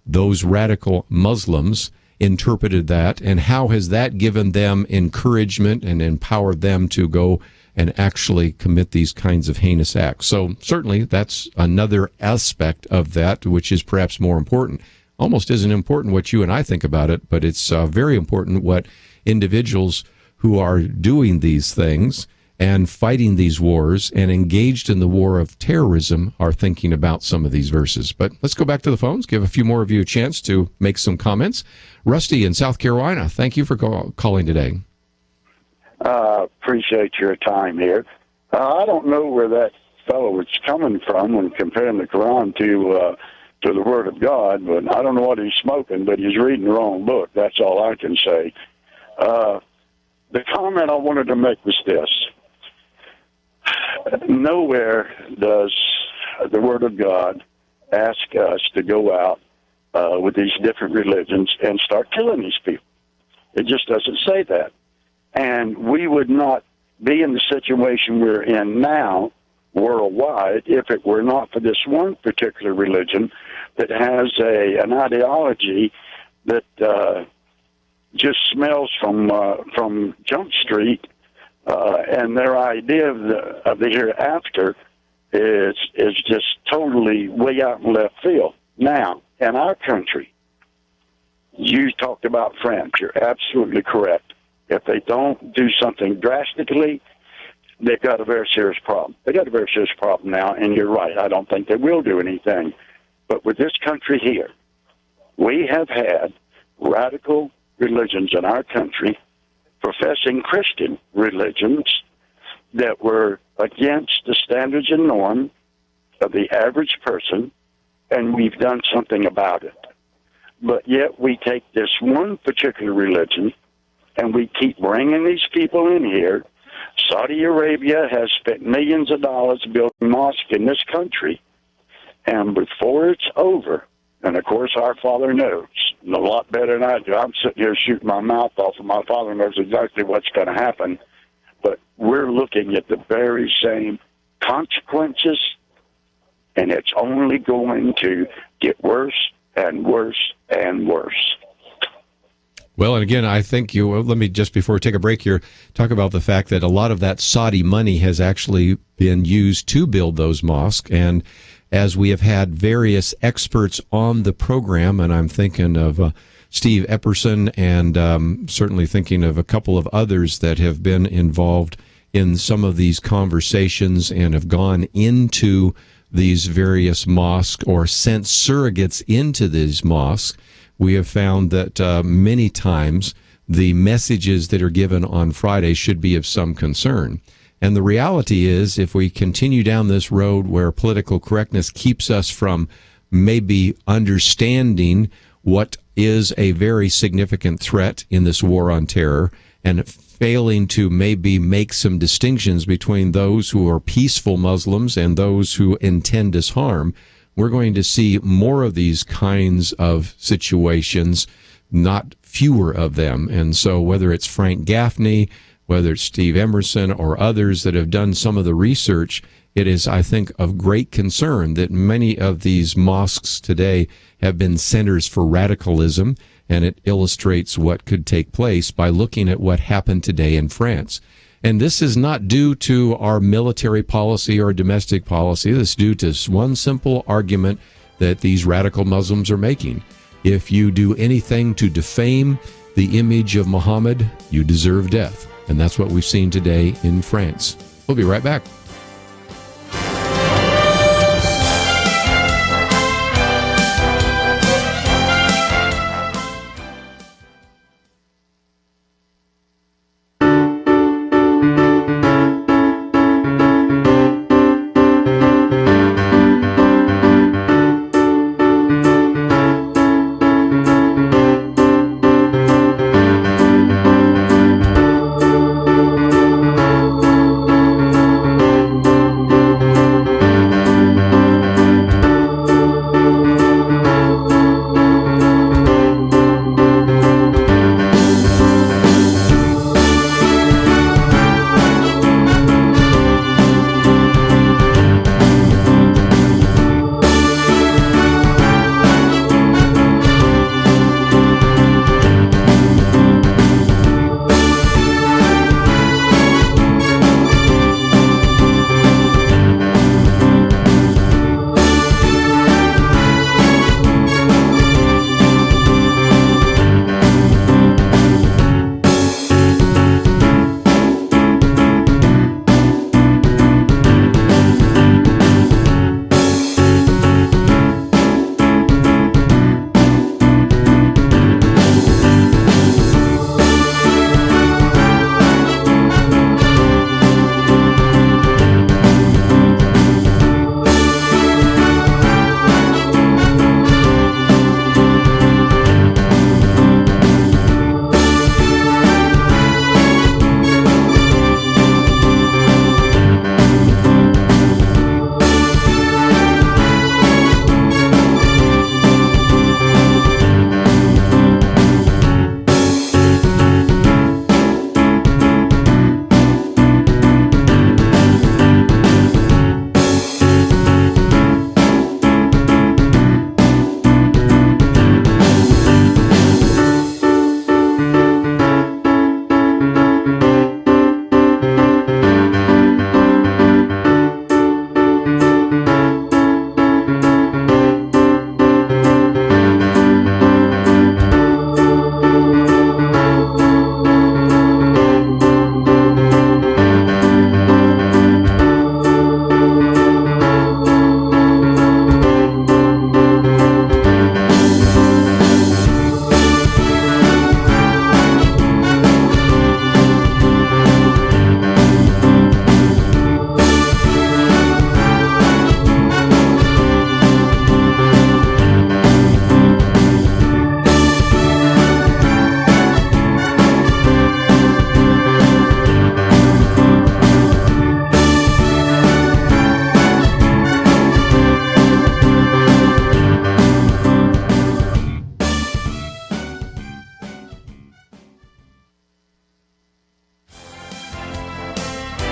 those radical Muslims, interpreted that, and how has that given them encouragement and empowered them to go and actually commit these kinds of heinous acts? So certainly that's another aspect of that, which is perhaps more important. Almost isn't important what you and I think about it, but it's very important what individuals who are doing these things and fighting these wars and engaged in the war of terrorism are thinking about some of these verses. But let's go back to the phones, give a few more of you a chance to make some comments. Rusty in South Carolina, thank you for calling today. Appreciate your time here. I don't know where that fellow was coming from when comparing the Quran to the Word of God, but I don't know what he's smoking, but he's reading the wrong book. That's all I can say. The comment I wanted to make was this. Nowhere does the Word of God ask us to go out with these different religions and start killing these people. It just doesn't say that. And we would not be in the situation we're in now worldwide if it were not for this one particular religion that has an ideology that just smells from Jump Street. And their idea of the hereafter is just totally way out in left field. Now, in our country, you talked about France. You're absolutely correct. If they don't do something drastically, they've got a very serious problem. They've got a very serious problem now, and you're right. I don't think they will do anything. But with this country here, we have had radical religions in our country, professing Christian religions that were against the standards and norm of the average person, and we've done something about it. But yet we take this one particular religion and we keep bringing these people in here. Saudi Arabia has spent millions of dollars building mosques in this country, and before it's over, and of course our Father knows a lot better than I do. I'm sitting here shooting my mouth off, and my Father knows exactly what's going to happen. But we're looking at the very same consequences, and it's only going to get worse and worse and worse. Well, and again, I think let me just before we take a break here, talk about the fact that a lot of that Saudi money has actually been used to build those mosques. And as we have had various experts on the program, and I'm thinking of Steve Epperson and certainly thinking of a couple of others that have been involved in some of these conversations and have gone into these various mosques or sent surrogates into these mosques, we have found that many times the messages that are given on Friday should be of some concern. And the reality is, if we continue down this road where political correctness keeps us from maybe understanding what is a very significant threat in this war on terror and failing to maybe make some distinctions between those who are peaceful Muslims and those who intend us harm, we're going to see more of these kinds of situations, not fewer of them. And so whether it's Frank Gaffney, whether it's Steve Emerson or others that have done some of the research, it is, I think, of great concern that many of these mosques today have been centers for radicalism, and it illustrates what could take place by looking at what happened today in France. And this is not due to our military policy or domestic policy. This is due to one simple argument that these radical Muslims are making. If you do anything to defame the image of Muhammad, you deserve death. And that's what we've seen today in France. We'll be right back.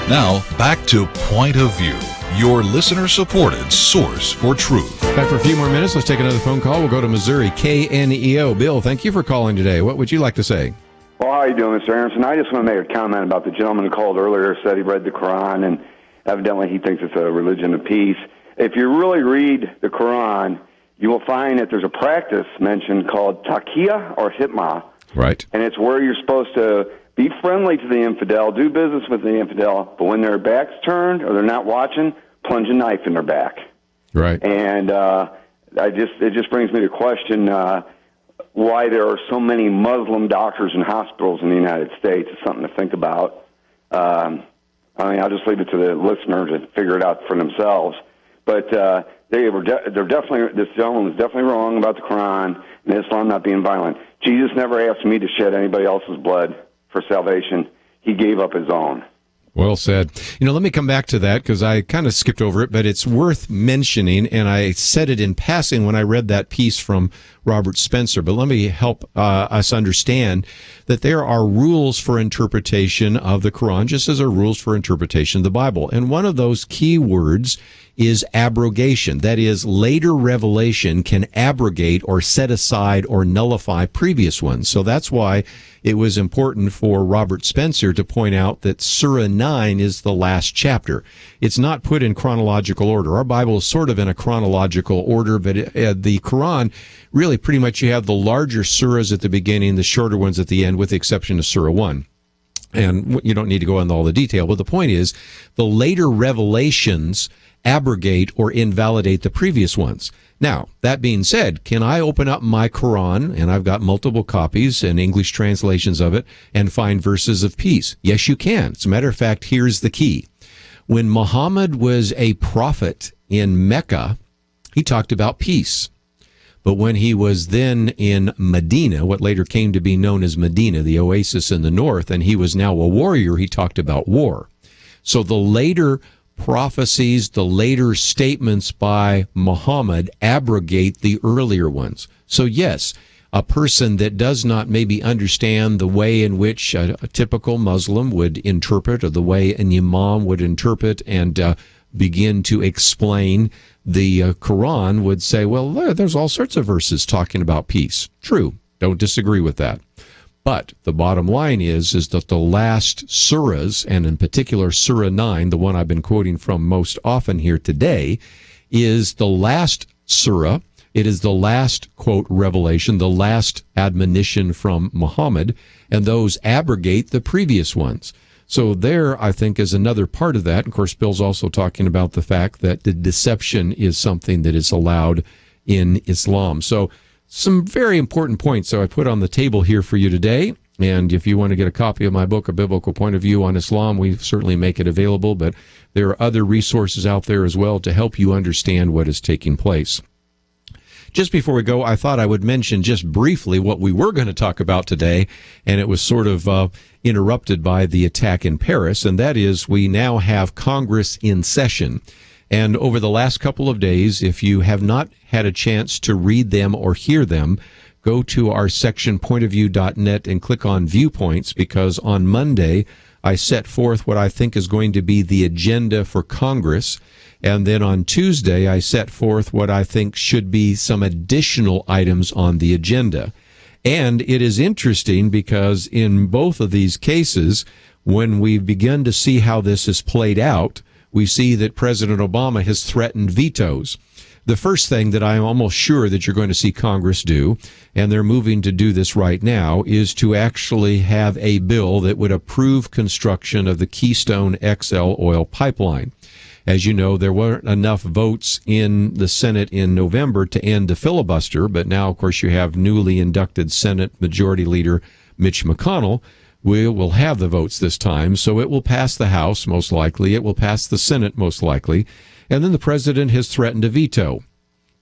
Now, back to Point of View, your listener-supported source for truth. Back for a few more minutes. Let's take another phone call. We'll go to Missouri, KNEO. Bill, thank you for calling today. What would you like to say? Well, how are you doing, Mr. Aronson? I just want to make a comment about the gentleman who called earlier, said he read the Quran, and evidently he thinks it's a religion of peace. If you really read the Quran, you will find that there's a practice mentioned called taqiyya or hitma. Right. And it's where you're supposed to be friendly to the infidel, do business with the infidel, but when their back's turned or they're not watching, plunge a knife in their back. Right. And it just brings me to question why there are so many Muslim doctors and hospitals in the United States. It's something to think about. I mean, I'll just leave it to the listener to figure it out for themselves. But they're definitely, this gentleman was definitely wrong about the Quran and Islam not being violent. Jesus never asked me to shed anybody else's blood for salvation. He gave up his own. Well said. Let me come back to that because I kind of skipped over it, but it's worth mentioning, and I said it in passing when I read that piece from Robert Spencer, but let me help us understand that there are rules for interpretation of the Quran, just as there are rules for interpretation of the Bible. And one of those key words is abrogation. That is, later revelation can abrogate or set aside or nullify previous ones. So that's why it was important for Robert Spencer to point out that Surah 9 is the last chapter. It's not put in chronological order. Our Bible is sort of in a chronological order, but the Quran, really pretty much you have the larger surahs at the beginning, the shorter ones at the end, with the exception of Surah 1. And you don't need to go into all the detail, but the point is the later revelations abrogate or invalidate the previous ones. Now, that being said, can I open up my Quran, and I've got multiple copies and English translations of it, and find verses of peace? Yes, you can. As a matter of fact, here's the key. When Muhammad was a prophet in Mecca, he talked about peace. But when he was then in Medina, what later came to be known as Medina, the oasis in the north, and he was now a warrior, he talked about war. So the later prophecies, the later statements by Muhammad abrogate the earlier ones. So yes, a person that does not maybe understand the way in which a typical Muslim would interpret, or the way an imam would interpret and begin to explain the Quran, would say, well, there's all sorts of verses talking about peace. True. Don't disagree with that. But the bottom line is that the last surahs, and in particular Surah 9, the one I've been quoting from most often here today, is the last surah. It is the last, quote, revelation, the last admonition from Muhammad, and those abrogate the previous ones. So there, I think, is another part of that. Of course, Bill's also talking about the fact that the deception is something that is allowed in Islam. So some very important points I put on the table here for you today. And if you want to get a copy of my book, A Biblical Point of View on Islam, we certainly make it available. But there are other resources out there as well to help you understand what is taking place. Just before we go, I thought I would mention just briefly what we were going to talk about today, and it was sort of interrupted by the attack in Paris, and that is we now have Congress in session. And over the last couple of days, if you have not had a chance to read them or hear them, go to our section pointofview.net and click on Viewpoints, because on Monday I set forth what I think is going to be the agenda for Congress. And then on Tuesday, I set forth what I think should be some additional items on the agenda. And it is interesting because in both of these cases, when we begin to see how this is played out, we see that President Obama has threatened vetoes. The first thing that I'm almost sure that you're going to see Congress do, and they're moving to do this right now, is to actually have a bill that would approve construction of the Keystone XL oil pipeline. As you know, there weren't enough votes in the Senate in November to end the filibuster, but now, of course, you have newly inducted Senate Majority Leader Mitch McConnell. We will have the votes this time, so it will pass the House, most likely. It will pass the Senate, most likely. And then the president has threatened a veto.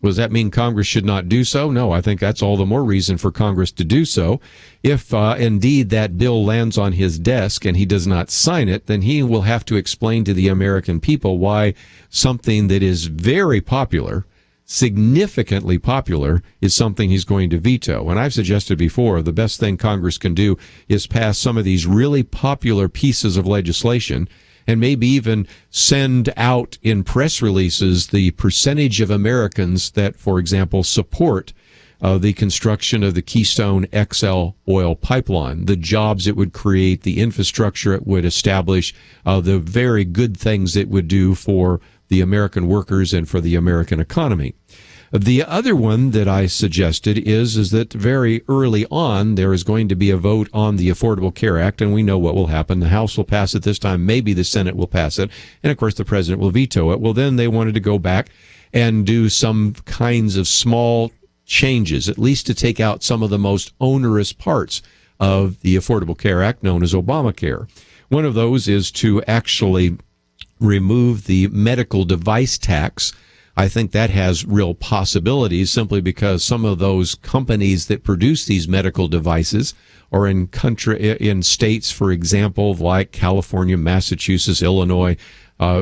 Does that mean Congress should not do so? No, I think that's all the more reason for Congress to do so. If indeed that bill lands on his desk and he does not sign it, then he will have to explain to the American people why something that is very popular, significantly popular, is something he's going to veto. And I've suggested before, the best thing Congress can do is pass some of these really popular pieces of legislation, and maybe even send out in press releases the percentage of Americans that, for example, support the construction of the Keystone XL oil pipeline, the jobs it would create, the infrastructure it would establish, the very good things it would do for the American workers and for the American economy. The other one that I suggested is that very early on there is going to be a vote on the Affordable Care Act, and we know what will happen. The House will pass it this time. Maybe the Senate will pass it, and of course the president will veto it. Well, then they wanted to go back and do some kinds of small changes, at least to take out some of the most onerous parts of the Affordable Care Act, known as Obamacare. One of those is to actually remove the medical device tax I think that has real possibilities simply because some of those companies that produce these medical devices are in states, for example, like California, Massachusetts, Illinois,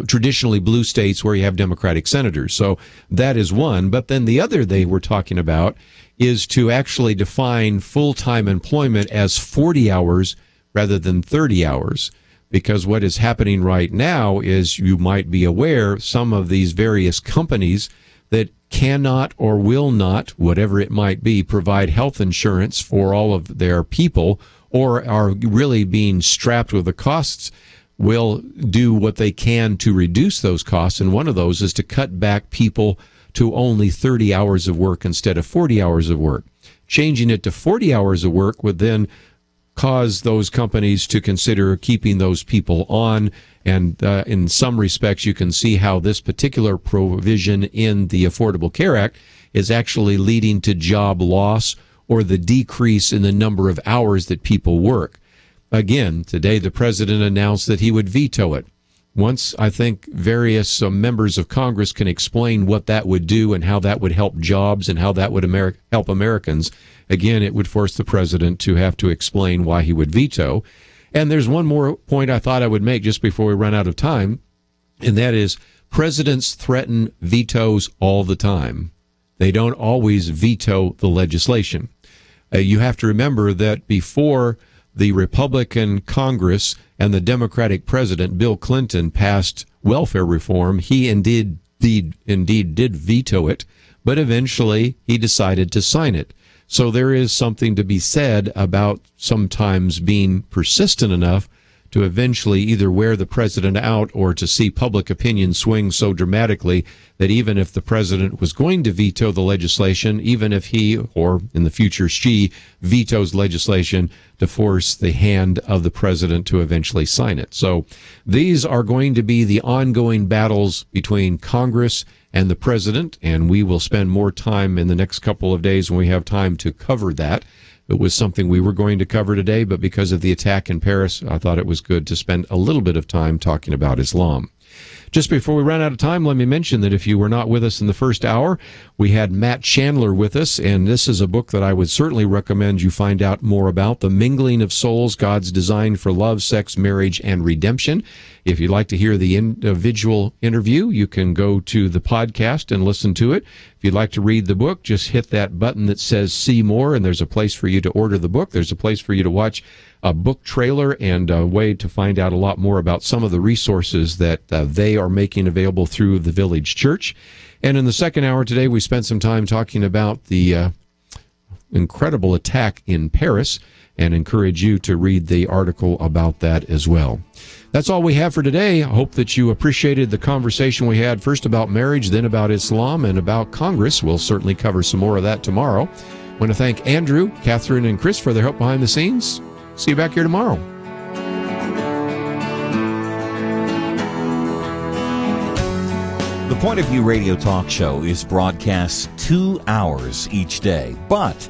traditionally blue states where you have Democratic senators. So that is one. But then the other they were talking about is to actually define full-time employment as 40 hours rather than 30 hours. Because what is happening right now is, you might be aware, some of these various companies that cannot or will not, whatever it might be, provide health insurance for all of their people, or are really being strapped with the costs, will do what they can to reduce those costs. And one of those is to cut back people to only 30 hours of work instead of 40 hours of work. Changing it to 40 hours of work would then cause those companies to consider keeping those people on. And in some respects, you can see how this particular provision in the Affordable Care Act is actually leading to job loss or the decrease in the number of hours that people work. Again, today the president announced that he would veto it. Once I think various members of Congress can explain what that would do and how that would help jobs and how that would help Americans, again, it would force the president to have to explain why he would veto. And there's one more point I thought I would make just before we run out of time, and that is presidents threaten vetoes all the time. They don't always veto the legislation. You have to remember that before the Republican Congress and the Democratic president, Bill Clinton, passed welfare reform, he indeed did veto it, but eventually he decided to sign it. So there is something to be said about sometimes being persistent enough to eventually either wear the president out or to see public opinion swing so dramatically that even if the president was going to veto the legislation, even if he, or in the future she, vetoes legislation, to force the hand of the president to eventually sign it. So these are going to be the ongoing battles between Congress and the president, and we will spend more time in the next couple of days when we have time to cover that. It was something we were going to cover today, but because of the attack in Paris, I thought it was good to spend a little bit of time talking about Islam. Just before we run out of time, let me mention that if you were not with us in the first hour, we had Matt Chandler with us, and this is a book that I would certainly recommend you find out more about, The Mingling of Souls, God's Design for Love, Sex, Marriage, and Redemption. If you'd like to hear the individual interview, you can go to the podcast and listen to it. If you'd like to read the book, just hit that button that says See More, and there's a place for you to order the book. There's a place for you to watch a book trailer and a way to find out a lot more about some of the resources that they are making available through the Village Church. And in the second hour today, we spent some time talking about the incredible attack in Paris and encourage you to read the article about that as well. That's all we have for today. I hope that you appreciated the conversation we had, first about marriage, then about Islam, and about Congress. We'll certainly cover some more of that tomorrow. I want to thank Andrew, Catherine, and Chris for their help behind the scenes. See you back here tomorrow. The Point of View radio talk show is broadcast 2 hours each day, but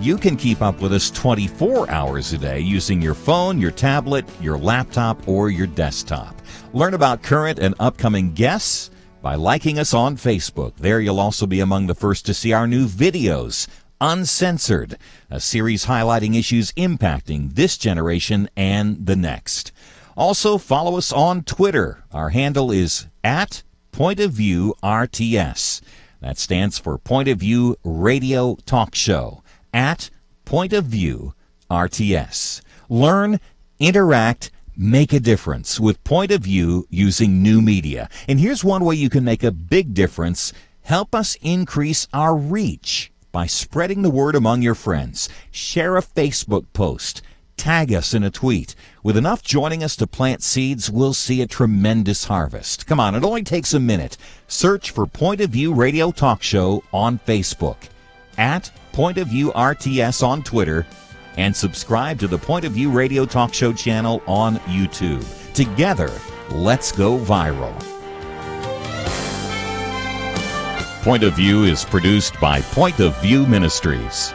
you can keep up with us 24 hours a day using your phone, your tablet, your laptop, or your desktop. Learn about current and upcoming guests by liking us on Facebook. There you'll also be among the first to see our new videos, Uncensored, a series highlighting issues impacting this generation and the next. Also, follow us on Twitter. Our handle is @PointOfViewRTS. That stands for Point of View Radio Talk Show, @PointOfViewRTS. Learn, interact, make a difference with Point of View using new media. And here's one way you can make a big difference. Help us increase our reach by spreading the word among your friends. Share a Facebook post. Tag us in a tweet. With enough joining us to plant seeds, we'll see a tremendous harvest. Come on, it only takes a minute. Search for Point of View Radio Talk Show on Facebook, @PointOfViewRTS on Twitter, and subscribe to the Point of View Radio Talk Show channel on YouTube. Together, let's go viral. Point of View is produced by Point of View Ministries.